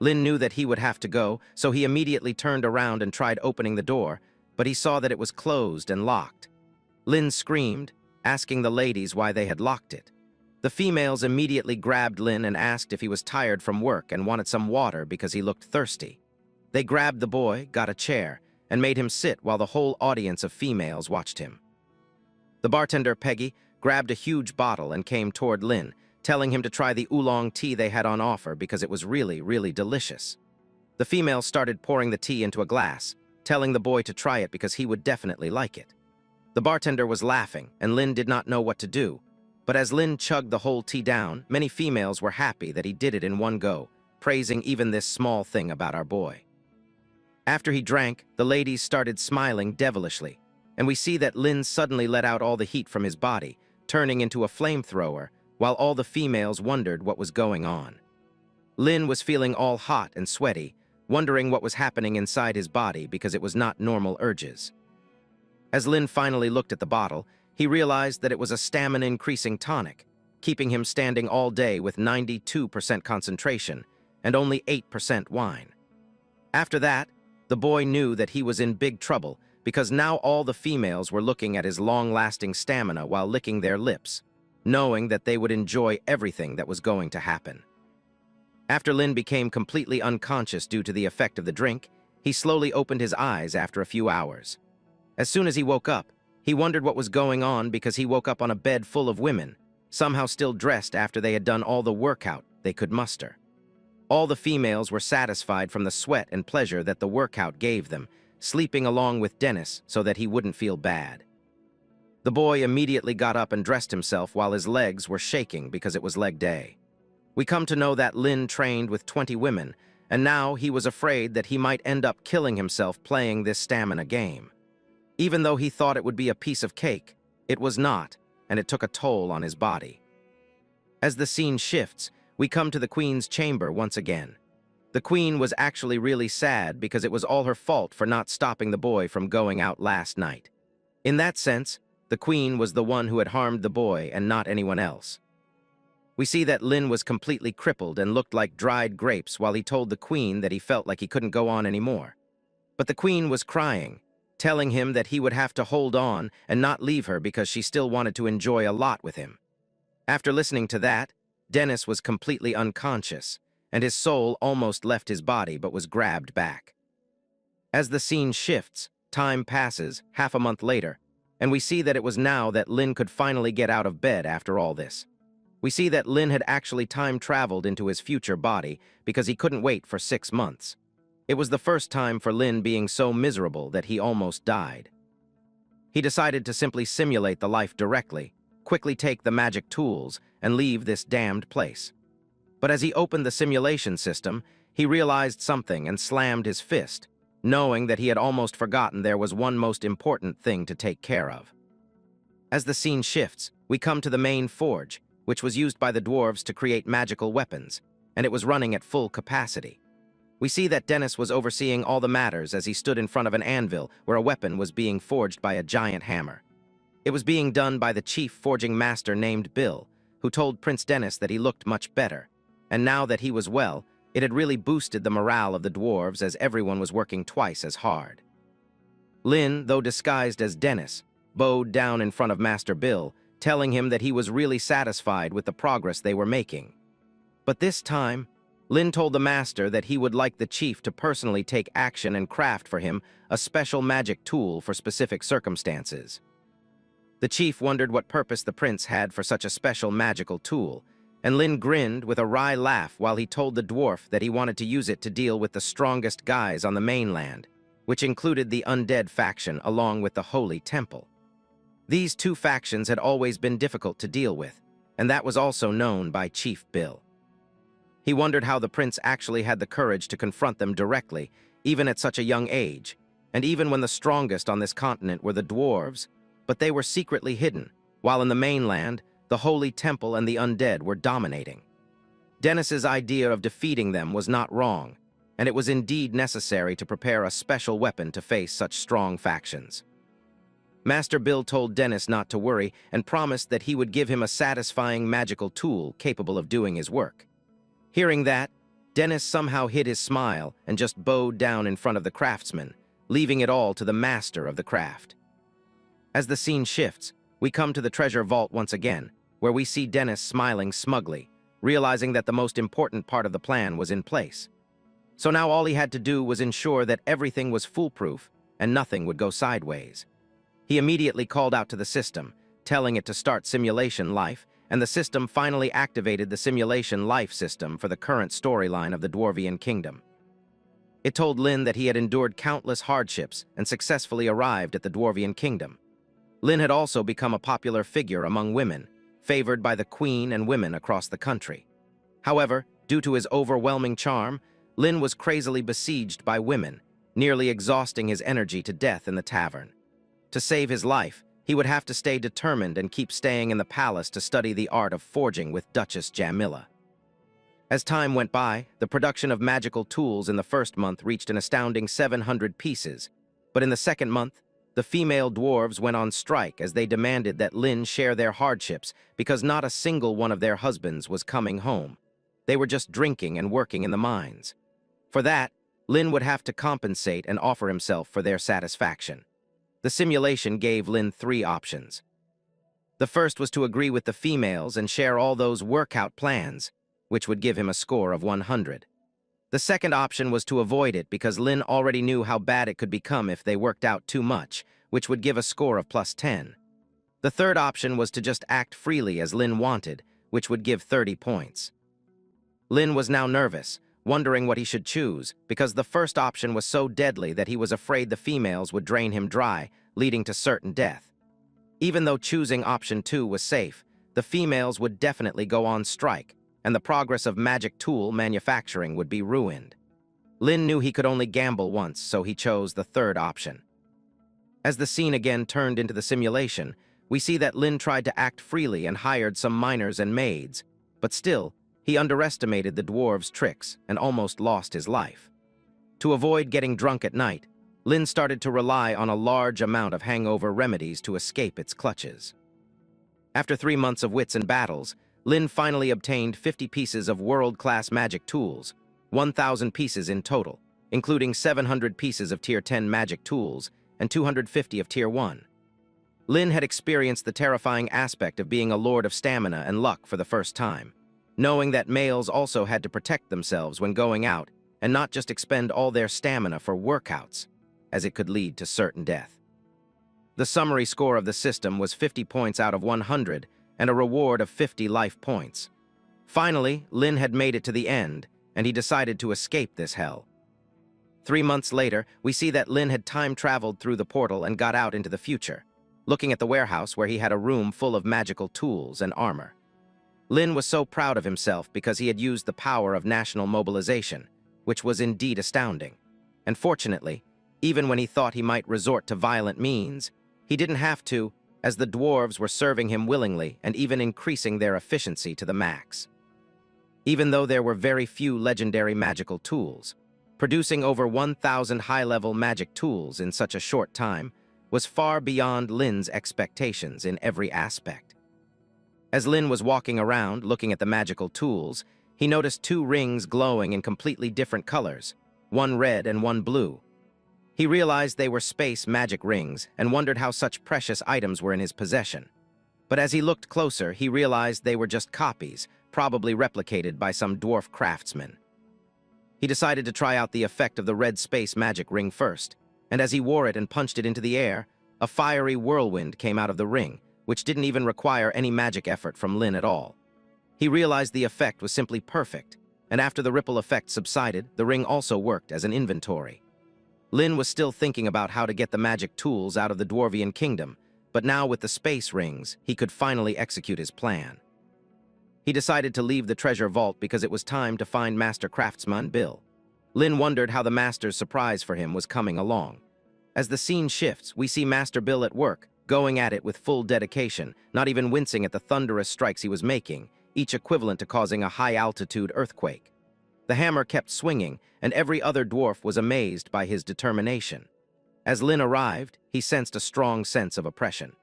Lin knew that he would have to go, so he immediately turned around and tried opening the door, but he saw that it was closed and locked. Lin screamed, asking the ladies why they had locked it. The females immediately grabbed Lin and asked if he was tired from work and wanted some water because he looked thirsty. They grabbed the boy, got a chair, and made him sit while the whole audience of females watched him. The bartender, Peggy, grabbed a huge bottle and came toward Lin, telling him to try the oolong tea they had on offer because it was really, really delicious. The females started pouring the tea into a glass, telling the boy to try it because he would definitely like it. The bartender was laughing, and Lin did not know what to do. But as Lin chugged the whole tea down, many females were happy that he did it in one go, praising even this small thing about our boy. After he drank, the ladies started smiling devilishly, and we see that Lin suddenly let out all the heat from his body, turning into a flamethrower, while all the females wondered what was going on. Lin was feeling all hot and sweaty, wondering what was happening inside his body because it was not normal urges. As Lin finally looked at the bottle, he realized that it was a stamina-increasing tonic, keeping him standing all day with 92% concentration and only 8% wine. After that, the boy knew that he was in big trouble because now all the females were looking at his long-lasting stamina while licking their lips, knowing that they would enjoy everything that was going to happen. After Lin became completely unconscious due to the effect of the drink, he slowly opened his eyes after a few hours. As soon as he woke up, He wondered what was going on because he woke up on a bed full of women, somehow still dressed after they had done all the workout they could muster. All the females were satisfied from the sweat and pleasure that the workout gave them, sleeping along with Dennis so that he wouldn't feel bad. The boy immediately got up and dressed himself while his legs were shaking because it was leg day. We come to know that Lin trained with 20 women, and now he was afraid that he might end up killing himself playing this stamina game. Even though he thought it would be a piece of cake, it was not, and it took a toll on his body. As the scene shifts, we come to the Queen's chamber once again. The Queen was actually really sad because it was all her fault for not stopping the boy from going out last night. In that sense, the Queen was the one who had harmed the boy and not anyone else. We see that Lin was completely crippled and looked like dried grapes while he told the Queen that he felt like he couldn't go on anymore. But the Queen was crying, telling him that he would have to hold on and not leave her because she still wanted to enjoy a lot with him. After listening to that, Dennis was completely unconscious, and his soul almost left his body but was grabbed back. As the scene shifts, time passes, half a month later, and we see that it was now that Lin could finally get out of bed after all this. We see that Lin had actually time-traveled into his future body because he couldn't wait for 6 months. It was the first time for Lin being so miserable that he almost died. He decided to simply simulate the life directly, quickly take the magic tools, and leave this damned place. But as he opened the simulation system, he realized something and slammed his fist, knowing that he had almost forgotten there was one most important thing to take care of. As the scene shifts, we come to the main forge, which was used by the dwarves to create magical weapons, and it was running at full capacity. We see that Dennis was overseeing all the matters as he stood in front of an anvil where a weapon was being forged by a giant hammer. It was being done by the chief forging master named Bill, who told Prince Dennis that he looked much better, and now that he was well, it had really boosted the morale of the dwarves as everyone was working twice as hard. Lin, though disguised as Dennis, bowed down in front of Master Bill, telling him that he was really satisfied with the progress they were making. But this time, Lin told the master that he would like the chief to personally take action and craft for him a special magic tool for specific circumstances. The chief wondered what purpose the prince had for such a special magical tool, and Lin grinned with a wry laugh while he told the dwarf that he wanted to use it to deal with the strongest guys on the mainland, which included the undead faction along with the Holy Temple. These two factions had always been difficult to deal with, and that was also known by Chief Bill. He wondered how the prince actually had the courage to confront them directly, even at such a young age, and even when the strongest on this continent were the dwarves, but they were secretly hidden, while in the mainland, the Holy Temple and the undead were dominating. Dennis's idea of defeating them was not wrong, and it was indeed necessary to prepare a special weapon to face such strong factions. Master Bill told Dennis not to worry and promised that he would give him a satisfying magical tool capable of doing his work. Hearing that, Dennis somehow hid his smile and just bowed down in front of the craftsman, leaving it all to the master of the craft. As the scene shifts, we come to the treasure vault once again, where we see Dennis smiling smugly, realizing that the most important part of the plan was in place. So now all he had to do was ensure that everything was foolproof and nothing would go sideways. He immediately called out to the system, telling it to start simulation life, and the system finally activated the simulation life system for the current storyline of the Dwarvian Kingdom. It told Lin that he had endured countless hardships and successfully arrived at the Dwarvian Kingdom. Lin had also become a popular figure among women, favored by the queen and women across the country. However, due to his overwhelming charm, Lin was crazily besieged by women, nearly exhausting his energy to death in the tavern. To save his life, he would have to stay determined and keep staying in the palace to study the art of forging with Duchess Jamila. As time went by, the production of magical tools in the first month reached an astounding 700 pieces, but in the second month, the female dwarves went on strike as they demanded that Lin share their hardships because not a single one of their husbands was coming home. They were just drinking and working in the mines. For that, Lin would have to compensate and offer himself for their satisfaction. The simulation gave Lin 3 options. The first was to agree with the females and share all those workout plans, which would give him a score of 100. The second option was to avoid it because Lin already knew how bad it could become if they worked out too much, which would give a score of +10. The third option was to just act freely as Lin wanted, which would give 30 points. Lin was now nervous, wondering what he should choose, because the first option was so deadly that he was afraid the females would drain him dry, leading to certain death. Even though choosing option 2 was safe, the females would definitely go on strike, and the progress of magic tool manufacturing would be ruined. Lin knew he could only gamble once, so he chose the third option. As the scene again turned into the simulation, we see that Lin tried to act freely and hired some miners and maids, but still, he underestimated the dwarves' tricks and almost lost his life. To avoid getting drunk at night, Lin started to rely on a large amount of hangover remedies to escape its clutches. After 3 months of wits and battles, Lin finally obtained 50 pieces of world-class magic tools, 1,000 pieces in total, including 700 pieces of Tier 10 magic tools and 250 of Tier 1. Lin had experienced the terrifying aspect of being a lord of stamina and luck for the first time, knowing that males also had to protect themselves when going out and not just expend all their stamina for workouts, as it could lead to certain death. The summary score of the system was 50 points out of 100 and a reward of 50 life points. Finally, Lin had made it to the end, and he decided to escape this hell. 3 months later, we see that Lin had time-traveled through the portal and got out into the future, looking at the warehouse where he had a room full of magical tools and armor. Lin was so proud of himself because he had used the power of national mobilization, which was indeed astounding. And fortunately, even when he thought he might resort to violent means, he didn't have to, as the dwarves were serving him willingly and even increasing their efficiency to the max. Even though there were very few legendary magical tools, producing over 1,000 high-level magic tools in such a short time was far beyond Lin's expectations in every aspect. As Lin was walking around looking at the magical tools, he noticed 2 rings glowing in completely different colors, one red and one blue. He realized they were space magic rings and wondered how such precious items were in his possession. But as he looked closer, he realized they were just copies, probably replicated by some dwarf craftsman. He decided to try out the effect of the red space magic ring first, and as he wore it and punched it into the air, a fiery whirlwind came out of the ring, which didn't even require any magic effort from Lin at all. He realized the effect was simply perfect, and after the ripple effect subsided, the ring also worked as an inventory. Lin was still thinking about how to get the magic tools out of the Dwarvian kingdom, but now with the space rings, he could finally execute his plan. He decided to leave the treasure vault because it was time to find Master Craftsman Bill. Lin wondered how the Master's surprise for him was coming along. As the scene shifts, we see Master Bill at work, going at it with full dedication, not even wincing at the thunderous strikes he was making, each equivalent to causing a high-altitude earthquake. The hammer kept swinging, and every other dwarf was amazed by his determination. As Lin arrived, he sensed a strong sense of oppression.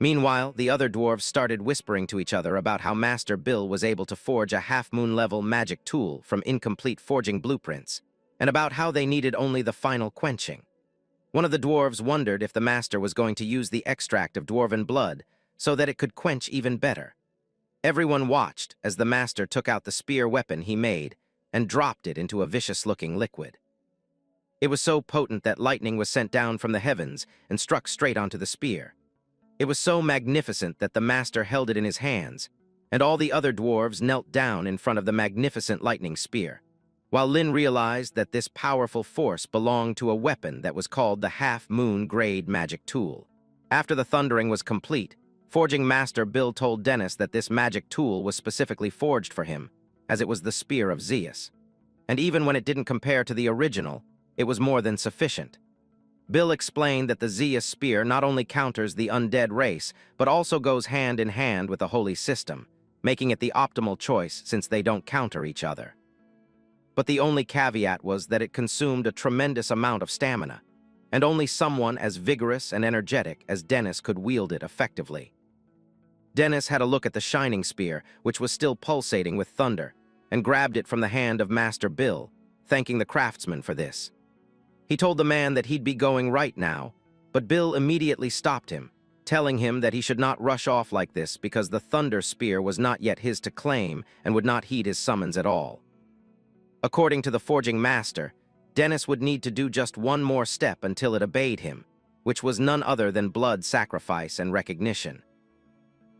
Meanwhile, the other dwarves started whispering to each other about how Master Bill was able to forge a half-moon-level magic tool from incomplete forging blueprints, and about how they needed only the final quenching. One of the dwarves wondered if the Master was going to use the extract of dwarven blood so that it could quench even better. Everyone watched as the Master took out the spear weapon he made and dropped it into a vicious-looking liquid. It was so potent that lightning was sent down from the heavens and struck straight onto the spear. It was so magnificent that the Master held it in his hands, and all the other dwarves knelt down in front of the magnificent lightning spear, while Lin realized that this powerful force belonged to a weapon that was called the half-moon grade magic tool. After the thundering was complete, Forging Master Bill told Dennis that this magic tool was specifically forged for him, as it was the Spear of Zeus. And even when it didn't compare to the original, it was more than sufficient. Bill explained that the Zeus Spear not only counters the undead race, but also goes hand in hand with the holy system, making it the optimal choice since they don't counter each other. But the only caveat was that it consumed a tremendous amount of stamina, and only someone as vigorous and energetic as Dennis could wield it effectively. Dennis had a look at the shining spear, which was still pulsating with thunder, and grabbed it from the hand of Master Bill, thanking the craftsman for this. He told the man that he'd be going right now, but Bill immediately stopped him, telling him that he should not rush off like this because the thunder spear was not yet his to claim and would not heed his summons at all. According to the forging master, Dennis would need to do just one more step until it obeyed him, which was none other than blood sacrifice and recognition.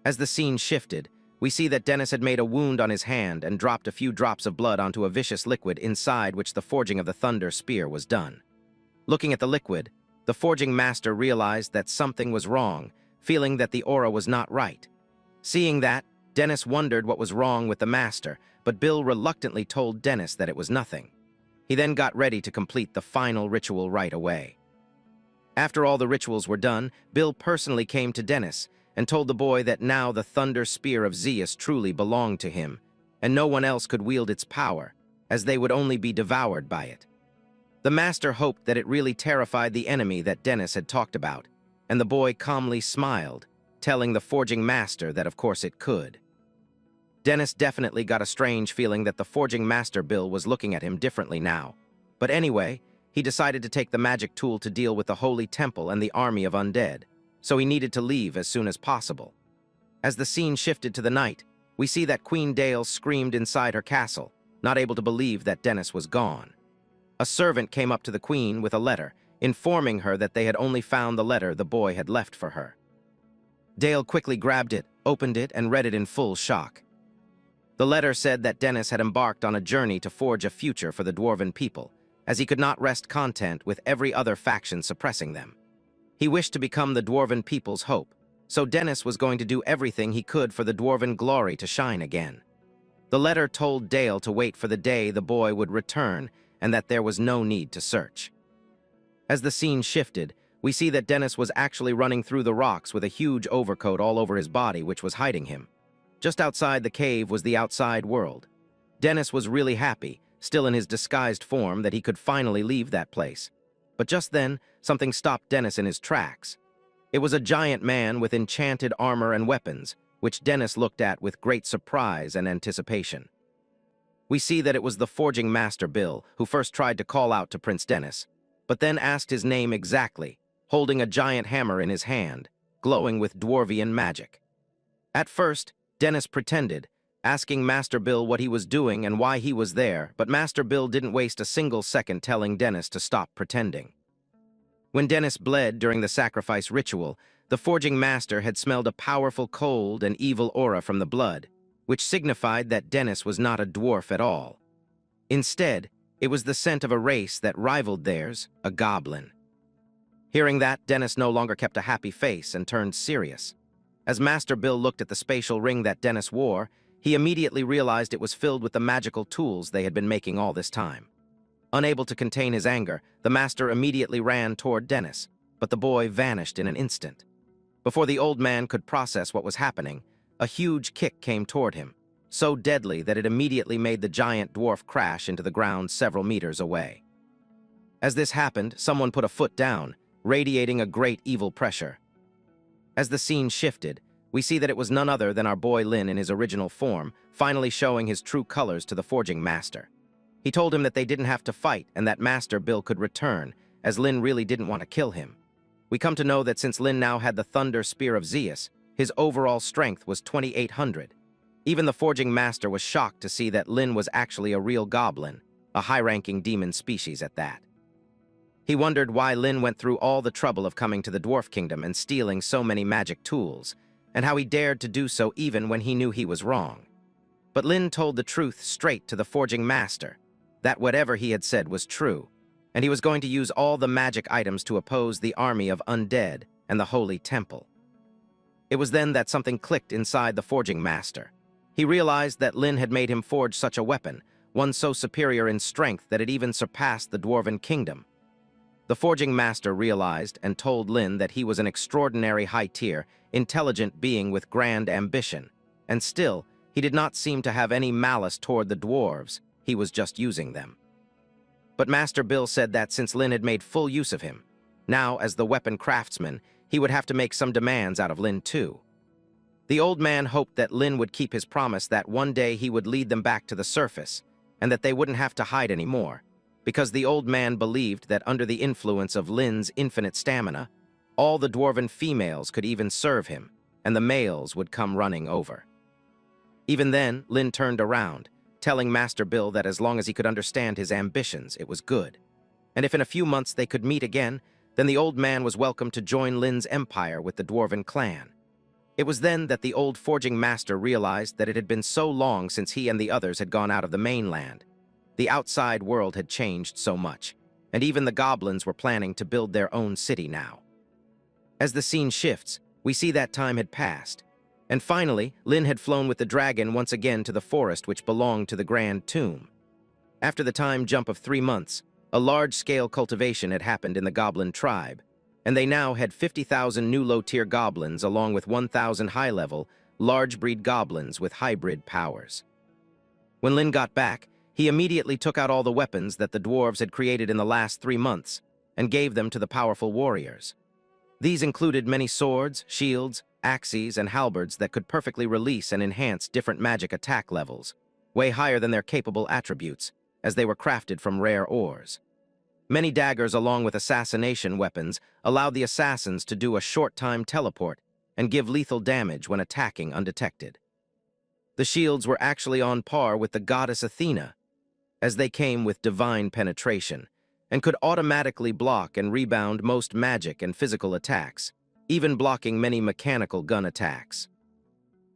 As the scene shifted, we see that Dennis had made a wound on his hand and dropped a few drops of blood onto a vicious liquid inside which the forging of the thunder spear was done. Looking at the liquid, the forging master realized that something was wrong, feeling that the aura was not right. Seeing that, Dennis wondered what was wrong with the master, but Bill reluctantly told Dennis that it was nothing. He then got ready to complete the final ritual right away. After all the rituals were done, Bill personally came to Dennis and told the boy that now the thunder spear of Zeus truly belonged to him, and no one else could wield its power, as they would only be devoured by it. The master hoped that it really terrified the enemy that Dennis had talked about, and the boy calmly smiled, telling the forging master that of course it could. Dennis definitely got a strange feeling that the forging master Bill was looking at him differently now. But anyway, he decided to take the magic tool to deal with the holy temple and the army of undead, so he needed to leave as soon as possible. As the scene shifted to the night, we see that Queen Dale screamed inside her castle, not able to believe that Dennis was gone. A servant came up to the queen with a letter, informing her that they had only found the letter the boy had left for her. Dale quickly grabbed it, opened it, and read it in full shock. The letter said that Dennis had embarked on a journey to forge a future for the dwarven people, as he could not rest content with every other faction suppressing them. He wished to become the dwarven people's hope, so Dennis was going to do everything he could for the dwarven glory to shine again. The letter told Dale to wait for the day the boy would return and that there was no need to search. As the scene shifted, we see that Dennis was actually running through the rocks with a huge overcoat all over his body which was hiding him. Just outside the cave was the outside world. Dennis was really happy, still in his disguised form, that he could finally leave that place. But just then, something stopped Dennis in his tracks. It was a giant man with enchanted armor and weapons, which Dennis looked at with great surprise and anticipation. We see that it was the forging master Bill, who first tried to call out to Prince Dennis, but then asked his name exactly, holding a giant hammer in his hand, glowing with dwarvian magic. At first, Dennis pretended, asking Master Bill what he was doing and why he was there, but Master Bill didn't waste a single second telling Dennis to stop pretending. When Dennis bled during the sacrifice ritual, the forging master had smelled a powerful cold and evil aura from the blood, which signified that Dennis was not a dwarf at all. Instead, it was the scent of a race that rivaled theirs, a goblin. Hearing that, Dennis no longer kept a happy face and turned serious. As Master Bill looked at the spatial ring that Dennis wore, he immediately realized it was filled with the magical tools they had been making all this time. Unable to contain his anger, the master immediately ran toward Dennis, but the boy vanished in an instant. Before the old man could process what was happening, a huge kick came toward him, so deadly that it immediately made the giant dwarf crash into the ground several meters away. As this happened, someone put a foot down, radiating a great evil pressure. As the scene shifted, we see that it was none other than our boy Lin in his original form, finally showing his true colors to the forging master. He told him that they didn't have to fight and that Master Bill could return, as Lin really didn't want to kill him. We come to know that since Lin now had the thunder spear of Zeus, his overall strength was 2,800. Even the forging master was shocked to see that Lin was actually a real goblin, a high-ranking demon species at that. He wondered why Lin went through all the trouble of coming to the Dwarf Kingdom and stealing so many magic tools, and how he dared to do so even when he knew he was wrong. But Lin told the truth straight to the forging master, that whatever he had said was true, and he was going to use all the magic items to oppose the army of undead and the holy temple. It was then that something clicked inside the forging master. He realized that Lin had made him forge such a weapon, one so superior in strength that it even surpassed the Dwarven Kingdom. The forging master realized and told Lin that he was an extraordinary high-tier, intelligent being with grand ambition, and still, he did not seem to have any malice toward the dwarves, he was just using them. But Master Bill said that since Lin had made full use of him, now as the weapon craftsman, he would have to make some demands out of Lin too. The old man hoped that Lin would keep his promise that one day he would lead them back to the surface, and that they wouldn't have to hide anymore, because the old man believed that under the influence of Lin's infinite stamina, all the dwarven females could even serve him, and the males would come running over. Even then, Lin turned around, telling Master Bill that as long as he could understand his ambitions, it was good. And if in a few months they could meet again, then the old man was welcome to join Lin's empire with the dwarven clan. It was then that the old forging master realized that it had been so long since he and the others had gone out of the mainland. The outside world had changed so much, and even the goblins were planning to build their own city now. As the scene shifts, we see that time had passed, and finally, Lin had flown with the dragon once again to the forest which belonged to the Grand Tomb. After the time jump of 3 months, a large-scale cultivation had happened in the goblin tribe, and they now had 50,000 new low-tier goblins along with 1,000 high-level, large-breed goblins with hybrid powers. When Lin got back, he immediately took out all the weapons that the dwarves had created in the last 3 months and gave them to the powerful warriors. These included many swords, shields, axes, and halberds that could perfectly release and enhance different magic attack levels, way higher than their capable attributes, as they were crafted from rare ores. Many daggers along with assassination weapons allowed the assassins to do a short-time teleport and give lethal damage when attacking undetected. The shields were actually on par with the goddess Athena, as they came with divine penetration, and could automatically block and rebound most magic and physical attacks, even blocking many mechanical gun attacks.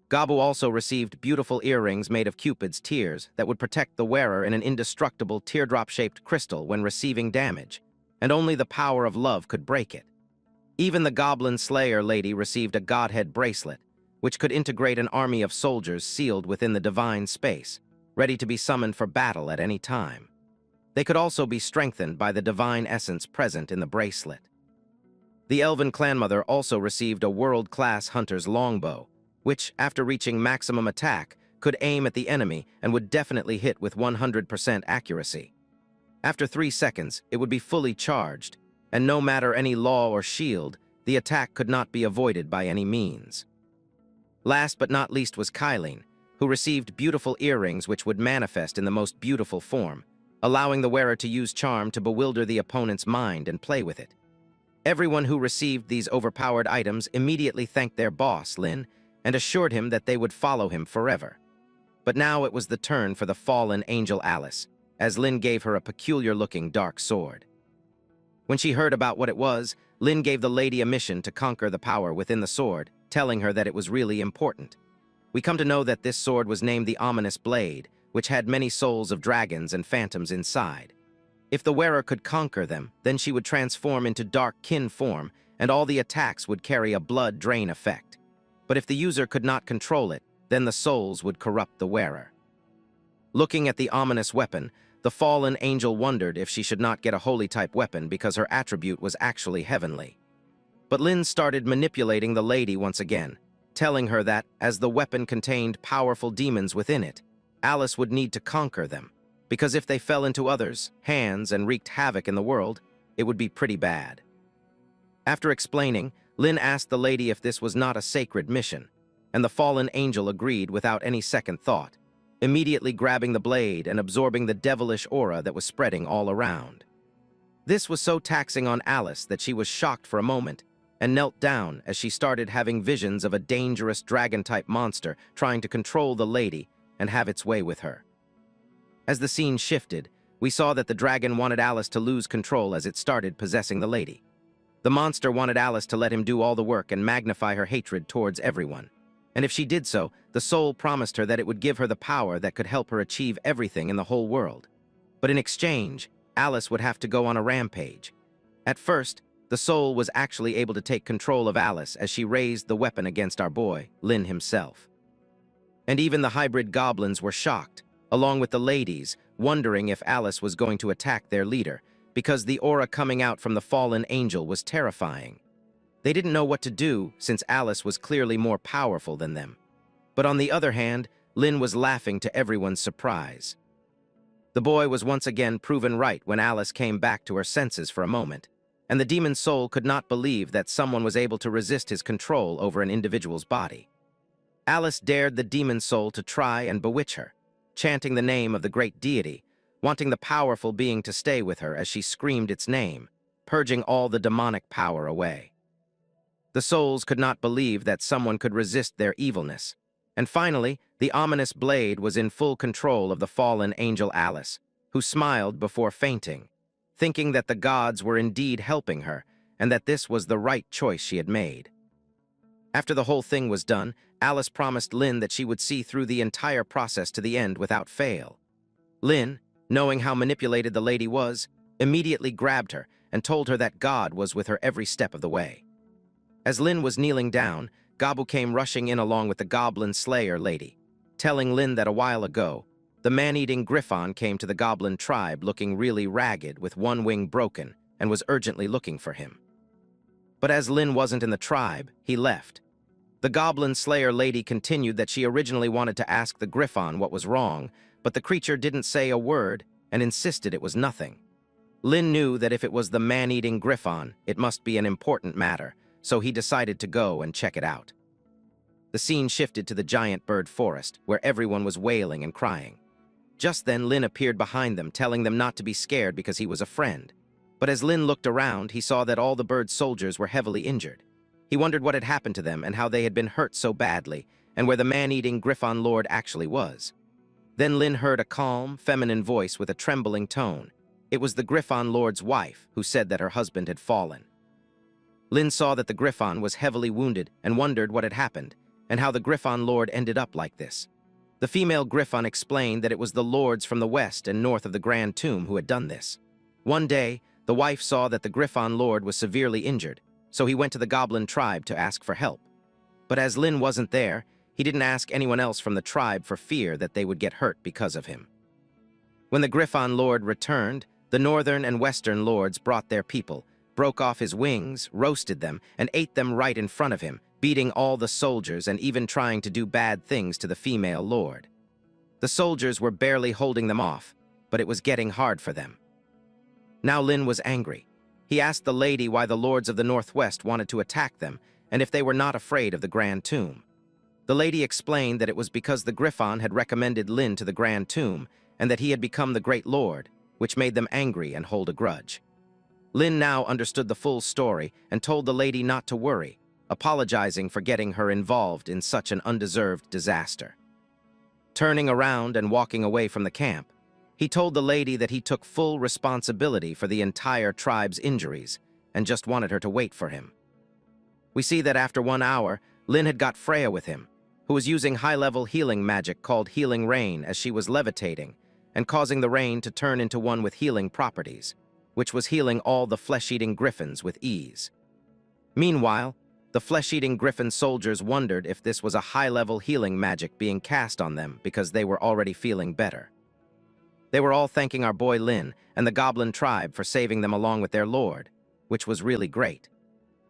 Gabu also received beautiful earrings made of Cupid's tears that would protect the wearer in an indestructible teardrop-shaped crystal when receiving damage, and only the power of love could break it. Even the Goblin Slayer lady received a Godhead bracelet, which could integrate an army of soldiers sealed within the divine space, ready to be summoned for battle at any time. They could also be strengthened by the divine essence present in the bracelet. The Elven clanmother also received a world-class hunter's longbow, which, after reaching maximum attack, could aim at the enemy and would definitely hit with 100% accuracy. After 3 seconds, it would be fully charged, and no matter any law or shield, the attack could not be avoided by any means. Last but not least was Kylene, who received beautiful earrings which would manifest in the most beautiful form, allowing the wearer to use charm to bewilder the opponent's mind and play with it. Everyone who received these overpowered items immediately thanked their boss, Lin, and assured him that they would follow him forever. But now it was the turn for the fallen angel Alice, as Lin gave her a peculiar-looking dark sword. When she heard about what it was, Lin gave the lady a mission to conquer the power within the sword, telling her that it was really important. We come to know that this sword was named the Ominous Blade, which had many souls of dragons and phantoms inside. If the wearer could conquer them, then she would transform into dark kin form, and all the attacks would carry a blood drain effect. But if the user could not control it, then the souls would corrupt the wearer. Looking at the ominous weapon, the fallen angel wondered if she should not get a holy-type weapon because her attribute was actually heavenly. But Lin started manipulating the lady once again, telling her that, as the weapon contained powerful demons within it, Alice would need to conquer them, because if they fell into others' hands and wreaked havoc in the world, it would be pretty bad. After explaining, Lin asked the lady if this was not a sacred mission, and the fallen angel agreed without any second thought, immediately grabbing the blade and absorbing the devilish aura that was spreading all around. This was so taxing on Alice that she was shocked for a moment and knelt down as she started having visions of a dangerous dragon-type monster trying to control the lady and have its way with her. As the scene shifted, we saw that the dragon wanted Alice to lose control as it started possessing the lady. The monster wanted Alice to let him do all the work and magnify her hatred towards everyone. And if she did so, the soul promised her that it would give her the power that could help her achieve everything in the whole world. But in exchange, Alice would have to go on a rampage. At first, the soul was actually able to take control of Alice as she raised the weapon against our boy, Lin himself. And even the hybrid goblins were shocked, along with the ladies, wondering if Alice was going to attack their leader, because the aura coming out from the fallen angel was terrifying. They didn't know what to do since Alice was clearly more powerful than them. But on the other hand, Lin was laughing to everyone's surprise. The boy was once again proven right when Alice came back to her senses for a moment, and the demon soul could not believe that someone was able to resist his control over an individual's body. Alice dared the demon soul to try and bewitch her, chanting the name of the great deity, wanting the powerful being to stay with her as she screamed its name, purging all the demonic power away. The souls could not believe that someone could resist their evilness, and finally, the ominous blade was in full control of the fallen angel Alice, who smiled before fainting, thinking that the gods were indeed helping her, and that this was the right choice she had made. After the whole thing was done, Alice promised Lynn that she would see through the entire process to the end without fail. Lynn, knowing how manipulated the lady was, immediately grabbed her and told her that God was with her every step of the way. As Lynn was kneeling down, Gabu came rushing in along with the Goblin Slayer lady, telling Lynn that a while ago, the man-eating Griffon came to the Goblin tribe looking really ragged with one wing broken and was urgently looking for him. But as Lynn wasn't in the tribe, he left. The Goblin Slayer lady continued that she originally wanted to ask the Griffon what was wrong, but the creature didn't say a word and insisted it was nothing. Lynn knew that if it was the man-eating Griffon, it must be an important matter, so he decided to go and check it out. The scene shifted to the giant bird forest, where everyone was wailing and crying. Just then, Lynn appeared behind them, telling them not to be scared because he was a friend. But as Lynn looked around, he saw that all the bird soldiers were heavily injured. He wondered what had happened to them and how they had been hurt so badly, and where the man-eating Griffon Lord actually was. Then Lynn heard a calm, feminine voice with a trembling tone. It was the Griffon Lord's wife, who said that her husband had fallen. Lynn saw that the Griffon was heavily wounded and wondered what had happened, and how the Griffon Lord ended up like this. The female Griffon explained that it was the lords from the west and north of the Grand Tomb who had done this. One day, the wife saw that the Griffon Lord was severely injured, so he went to the Goblin tribe to ask for help. But as Lynn wasn't there, he didn't ask anyone else from the tribe for fear that they would get hurt because of him. When the Griffon Lord returned, the northern and western lords brought their people, broke off his wings, roasted them, and ate them right in front of him, beating all the soldiers and even trying to do bad things to the female lord. The soldiers were barely holding them off, but it was getting hard for them. Now Lynn was angry. He asked the lady why the lords of the Northwest wanted to attack them, and if they were not afraid of the Grand Tomb. The lady explained that it was because the Griffon had recommended Lynn to the Grand Tomb, and that he had become the Great Lord, which made them angry and hold a grudge. Lynn now understood the full story and told the lady not to worry, apologizing for getting her involved in such an undeserved disaster. Turning around and walking away from the camp, he told the lady that he took full responsibility for the entire tribe's injuries and just wanted her to wait for him. We see that after 1 hour, Lynn had got Freya with him, who was using high-level healing magic called Healing Rain as she was levitating and causing the rain to turn into one with healing properties, which was healing all the flesh-eating griffins with ease. Meanwhile, the flesh-eating griffin soldiers wondered if this was a high-level healing magic being cast on them because they were already feeling better. They were all thanking our boy Lynn and the Goblin tribe for saving them along with their lord, which was really great.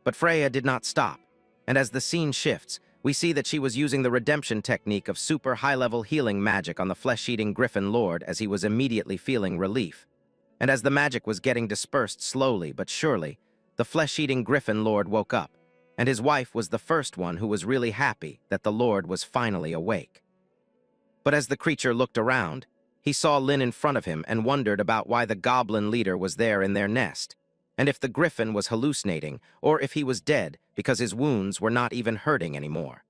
But Freya did not stop, and as the scene shifts, we see that she was using the redemption technique of super high-level healing magic on the flesh-eating griffin lord as he was immediately feeling relief. And as the magic was getting dispersed slowly but surely, the flesh-eating griffin lord woke up, and his wife was the first one who was really happy that the lord was finally awake. But as the creature looked around, he saw Lynn in front of him and wondered about why the goblin leader was there in their nest, and if the griffin was hallucinating or if he was dead because his wounds were not even hurting anymore.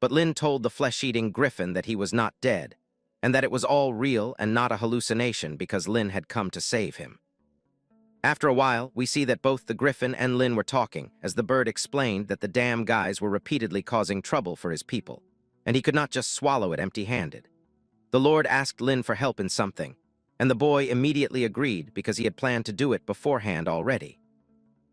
But Lynn told the flesh-eating griffin that he was not dead, and that it was all real and not a hallucination because Lynn had come to save him. After a while, we see that both the griffin and Lynn were talking as the bird explained that the damn guys were repeatedly causing trouble for his people, and he could not just swallow it empty-handed. The Lord asked Lynn for help in something, and the boy immediately agreed because he had planned to do it beforehand already.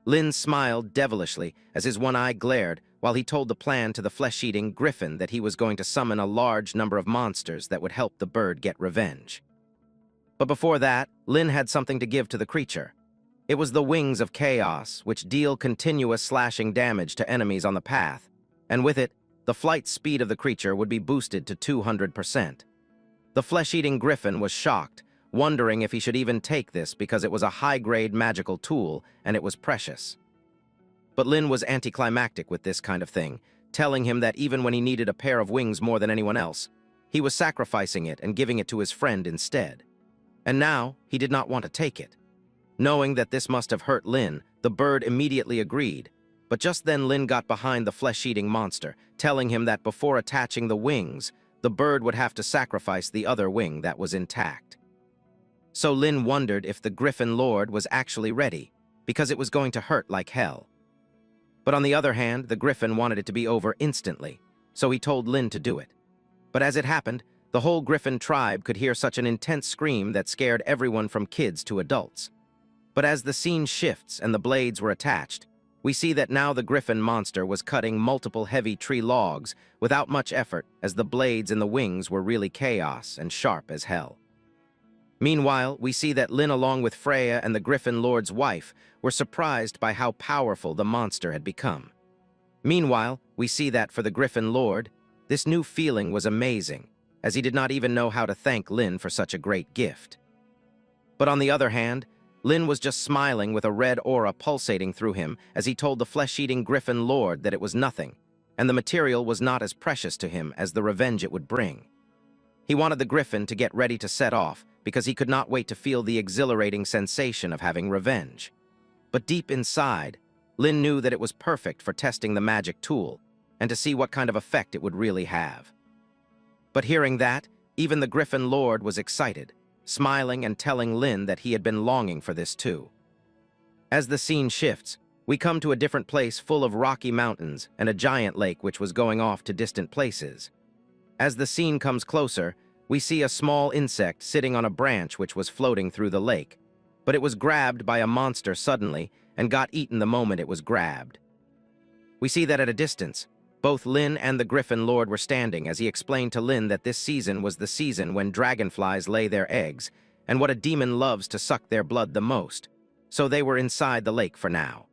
Lynn smiled devilishly as his one eye glared while he told the plan to the flesh-eating griffin that he was going to summon a large number of monsters that would help the bird get revenge. But before that, Lynn had something to give to the creature. It was the Wings of Chaos, which deal continuous slashing damage to enemies on the path, and with it, the flight speed of the creature would be boosted to 200%. The flesh-eating griffin was shocked, wondering if he should even take this because it was a high-grade magical tool and it was precious. But Lynn was anticlimactic with this kind of thing, telling him that even when he needed a pair of wings more than anyone else, he was sacrificing it and giving it to his friend instead. And now, he did not want to take it. Knowing that this must have hurt Lynn, the bird immediately agreed, but just then Lynn got behind the flesh-eating monster, telling him that before attaching the wings, the bird would have to sacrifice the other wing that was intact. So Lynn wondered if the Griffin Lord was actually ready, because it was going to hurt like hell. But on the other hand, the griffin wanted it to be over instantly, so he told Lin to do it. But as it happened, the whole griffin tribe could hear such an intense scream that scared everyone from kids to adults. But as the scene shifts and the blades were attached, we see that now the griffin monster was cutting multiple heavy tree logs without much effort, as the blades and the wings were really chaos and sharp as hell. Meanwhile, we see that Lin, along with Freya and the Griffin Lord's wife, were surprised by how powerful the monster had become. Meanwhile, we see that for the Griffin Lord, this new feeling was amazing, as he did not even know how to thank Lin for such a great gift. But on the other hand, Lin was just smiling with a red aura pulsating through him as he told the flesh-eating Griffin Lord that it was nothing, and the material was not as precious to him as the revenge it would bring. He wanted the griffin to get ready to set off because he could not wait to feel the exhilarating sensation of having revenge. But deep inside, Lin knew that it was perfect for testing the magic tool and to see what kind of effect it would really have. But hearing that, even the Griffin Lord was excited, smiling and telling Lin that he had been longing for this too. As the scene shifts, we come to a different place full of rocky mountains and a giant lake which was going off to distant places. As the scene comes closer, we see a small insect sitting on a branch which was floating through the lake, but it was grabbed by a monster suddenly and got eaten the moment it was grabbed. We see that at a distance, both Lin and the Griffin Lord were standing as he explained to Lin that this season was the season when dragonflies lay their eggs and what a demon loves to suck their blood the most, so they were inside the lake for now.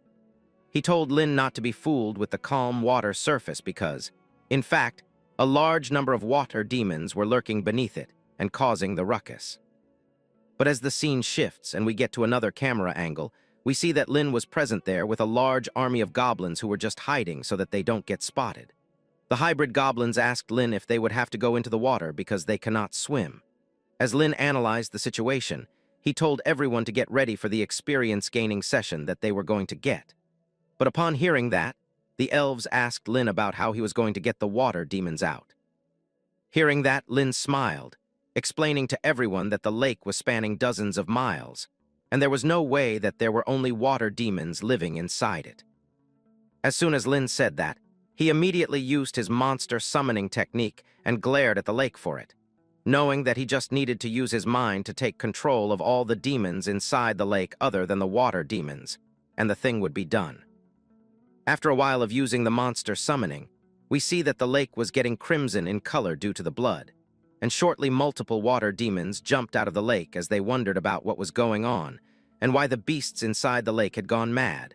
He told Lin not to be fooled with the calm water surface because, in fact, a large number of water demons were lurking beneath it and causing the ruckus. But as the scene shifts and we get to another camera angle, we see that Lin was present there with a large army of goblins who were just hiding so that they don't get spotted. The hybrid goblins asked Lin if they would have to go into the water because they cannot swim. As Lin analyzed the situation, he told everyone to get ready for the experience-gaining session that they were going to get. But upon hearing that, the elves asked Lin about how he was going to get the water demons out. Hearing that, Lin smiled, explaining to everyone that the lake was spanning dozens of miles, and there was no way that there were only water demons living inside it. As soon as Lin said that, he immediately used his monster summoning technique and glared at the lake for it, knowing that he just needed to use his mind to take control of all the demons inside the lake other than the water demons, and the thing would be done. After a while of using the monster summoning, we see that the lake was getting crimson in color due to the blood, and shortly multiple water demons jumped out of the lake as they wondered about what was going on and why the beasts inside the lake had gone mad,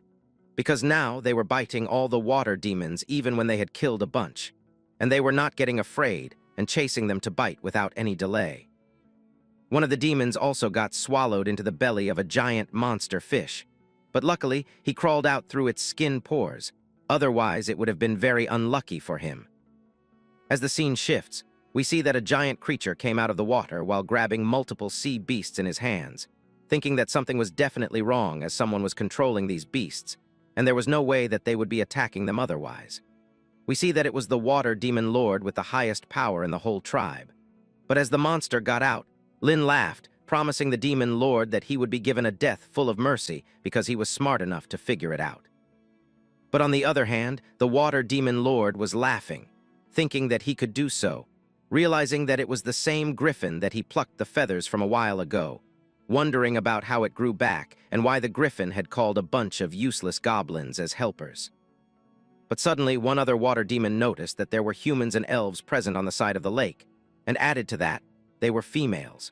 because now they were biting all the water demons even when they had killed a bunch, and they were not getting afraid and chasing them to bite without any delay. One of the demons also got swallowed into the belly of a giant monster fish, but luckily he crawled out through its skin pores, otherwise it would have been very unlucky for him. As the scene shifts, we see that a giant creature came out of the water while grabbing multiple sea beasts in his hands, thinking that something was definitely wrong as someone was controlling these beasts, and there was no way that they would be attacking them otherwise. We see that it was the water demon lord with the highest power in the whole tribe. But as the monster got out, Lin laughed, promising the demon lord that he would be given a death full of mercy because he was smart enough to figure it out. But on the other hand, the water demon lord was laughing, thinking that he could do so, realizing that it was the same griffin that he plucked the feathers from a while ago, wondering about how it grew back and why the griffin had called a bunch of useless goblins as helpers. But suddenly one other water demon noticed that there were humans and elves present on the side of the lake, and added to that, they were females.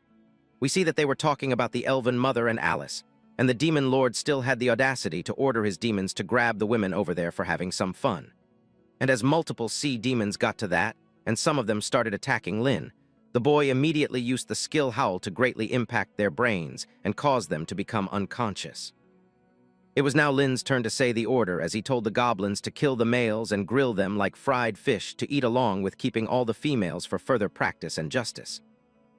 We see that they were talking about the elven mother and Alice, and the demon lord still had the audacity to order his demons to grab the women over there for having some fun. And as multiple sea demons got to that, and some of them started attacking Lin, the boy immediately used the skill howl to greatly impact their brains and cause them to become unconscious. It was now Lin's turn to say the order as he told the goblins to kill the males and grill them like fried fish to eat along with keeping all the females for further practice and justice.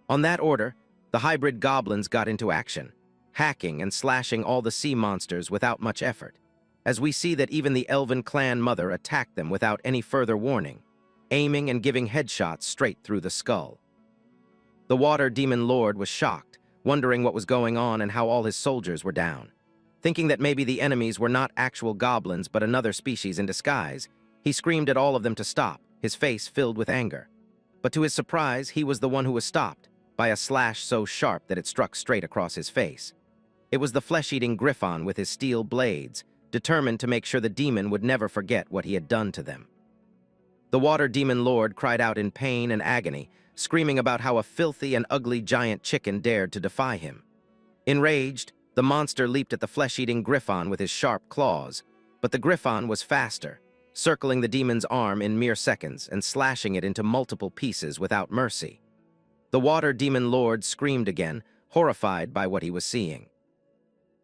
On that order, the hybrid goblins got into action, hacking and slashing all the sea monsters without much effort, as we see that even the elven clan mother attacked them without any further warning, aiming and giving headshots straight through the skull. The water demon lord was shocked, wondering what was going on and how all his soldiers were down, Thinking that maybe the enemies were not actual goblins but another species in disguise, he screamed at all of them to stop, his face filled with anger. But to his surprise, he was the one who was stopped by a slash so sharp that it struck straight across his face. It was the flesh-eating Griffon with his steel blades, determined to make sure the demon would never forget what he had done to them. The water demon lord cried out in pain and agony, screaming about how a filthy and ugly giant chicken dared to defy him. Enraged, the monster leaped at the flesh-eating Griffon with his sharp claws, but the Griffon was faster, circling the demon's arm in mere seconds and slashing it into multiple pieces without mercy. The water demon lord screamed again, horrified by what he was seeing.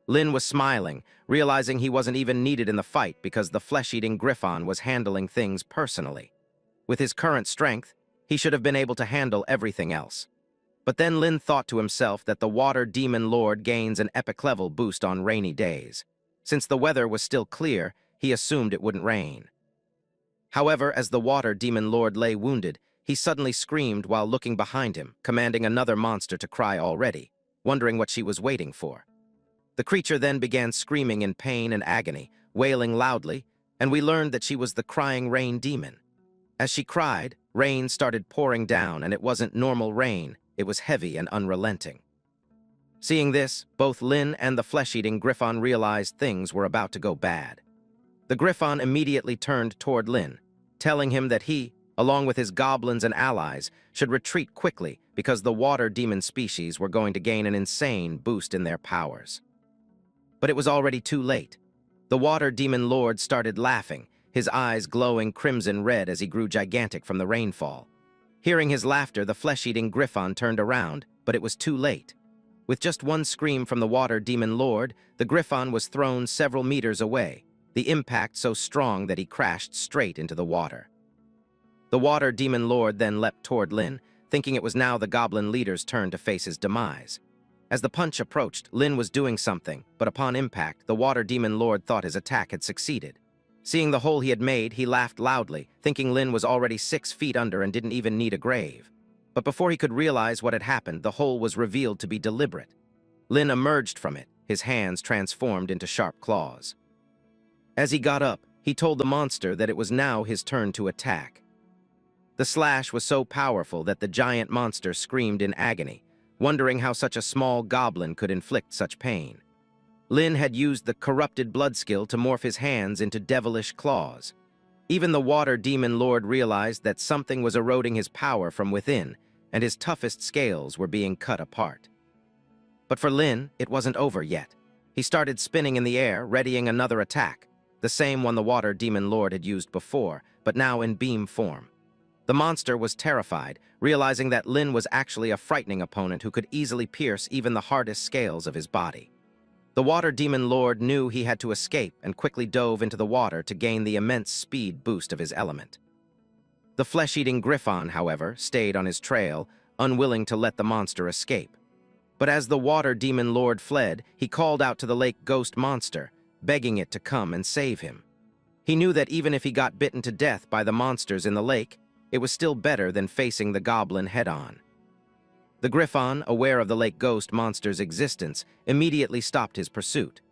Lin was smiling, realizing he wasn't even needed in the fight because the flesh-eating Griffon was handling things personally. With his current strength, he should have been able to handle everything else. But then Lin thought to himself that the water demon lord gains an epic level boost on rainy days. Since the weather was still clear, he assumed it wouldn't rain. However, as the water demon lord lay wounded, he suddenly screamed while looking behind him, commanding another monster to cry already, wondering what she was waiting for. The creature then began screaming in pain and agony, wailing loudly, and we learned that she was the crying rain demon. As she cried, rain started pouring down, and it wasn't normal rain, it was heavy and unrelenting. Seeing this, both Lin and the flesh-eating Griffon realized things were about to go bad. The Griffon immediately turned toward Lin, telling him that he, along with his goblins and allies, should retreat quickly because the water demon species were going to gain an insane boost in their powers. But it was already too late. The water demon lord started laughing, his eyes glowing crimson red as he grew gigantic from the rainfall. Hearing his laughter, the flesh-eating Griffon turned around, but it was too late. With just one scream from the water demon lord, the Griffon was thrown several meters away, the impact so strong that he crashed straight into the water. The water demon lord then leapt toward Lin, thinking it was now the goblin leader's turn to face his demise. As the punch approached, Lin was doing something, but upon impact, the water demon lord thought his attack had succeeded. Seeing the hole he had made, he laughed loudly, thinking Lin was already 6 feet under and didn't even need a grave. But before he could realize what had happened, the hole was revealed to be deliberate. Lin emerged from it, his hands transformed into sharp claws. As he got up, he told the monster that it was now his turn to attack. The slash was so powerful that the giant monster screamed in agony, wondering how such a small goblin could inflict such pain. Lin had used the corrupted blood skill to morph his hands into devilish claws. Even the water demon lord realized that something was eroding his power from within, and his toughest scales were being cut apart. But for Lin, it wasn't over yet. He started spinning in the air, readying another attack, the same one the water demon lord had used before, but now in beam form. The monster was terrified, realizing that Lin was actually a frightening opponent who could easily pierce even the hardest scales of his body. The water demon lord knew he had to escape and quickly dove into the water to gain the immense speed boost of his element. The flesh-eating Griffon, however, stayed on his trail, unwilling to let the monster escape. But as the water demon lord fled, he called out to the lake ghost monster, begging it to come and save him. He knew that even if he got bitten to death by the monsters in the lake, it was still better than facing the goblin head-on. The Griffon, aware of the lake ghost monster's existence, immediately stopped his pursuit.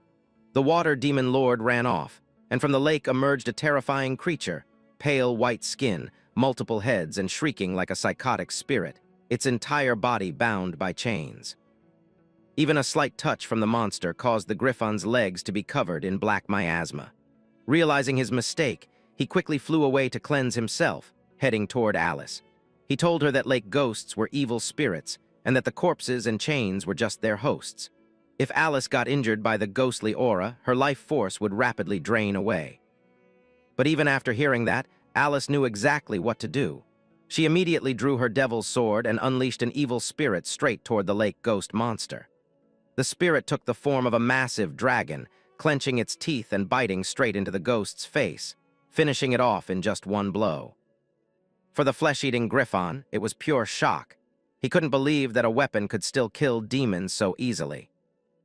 The water demon lord ran off, and from the lake emerged a terrifying creature, pale white skin, multiple heads, and shrieking like a psychotic spirit, its entire body bound by chains. Even a slight touch from the monster caused the Griffon's legs to be covered in black miasma. Realizing his mistake, he quickly flew away to cleanse himself, heading toward Alice. He told her that lake ghosts were evil spirits, and that the corpses and chains were just their hosts. If Alice got injured by the ghostly aura, her life force would rapidly drain away. But even after hearing that, Alice knew exactly what to do. She immediately drew her devil's sword and unleashed an evil spirit straight toward the lake ghost monster. The spirit took the form of a massive dragon, clenching its teeth and biting straight into the ghost's face, finishing it off in just one blow. For the flesh-eating Griffon, it was pure shock. He couldn't believe that a weapon could still kill demons so easily.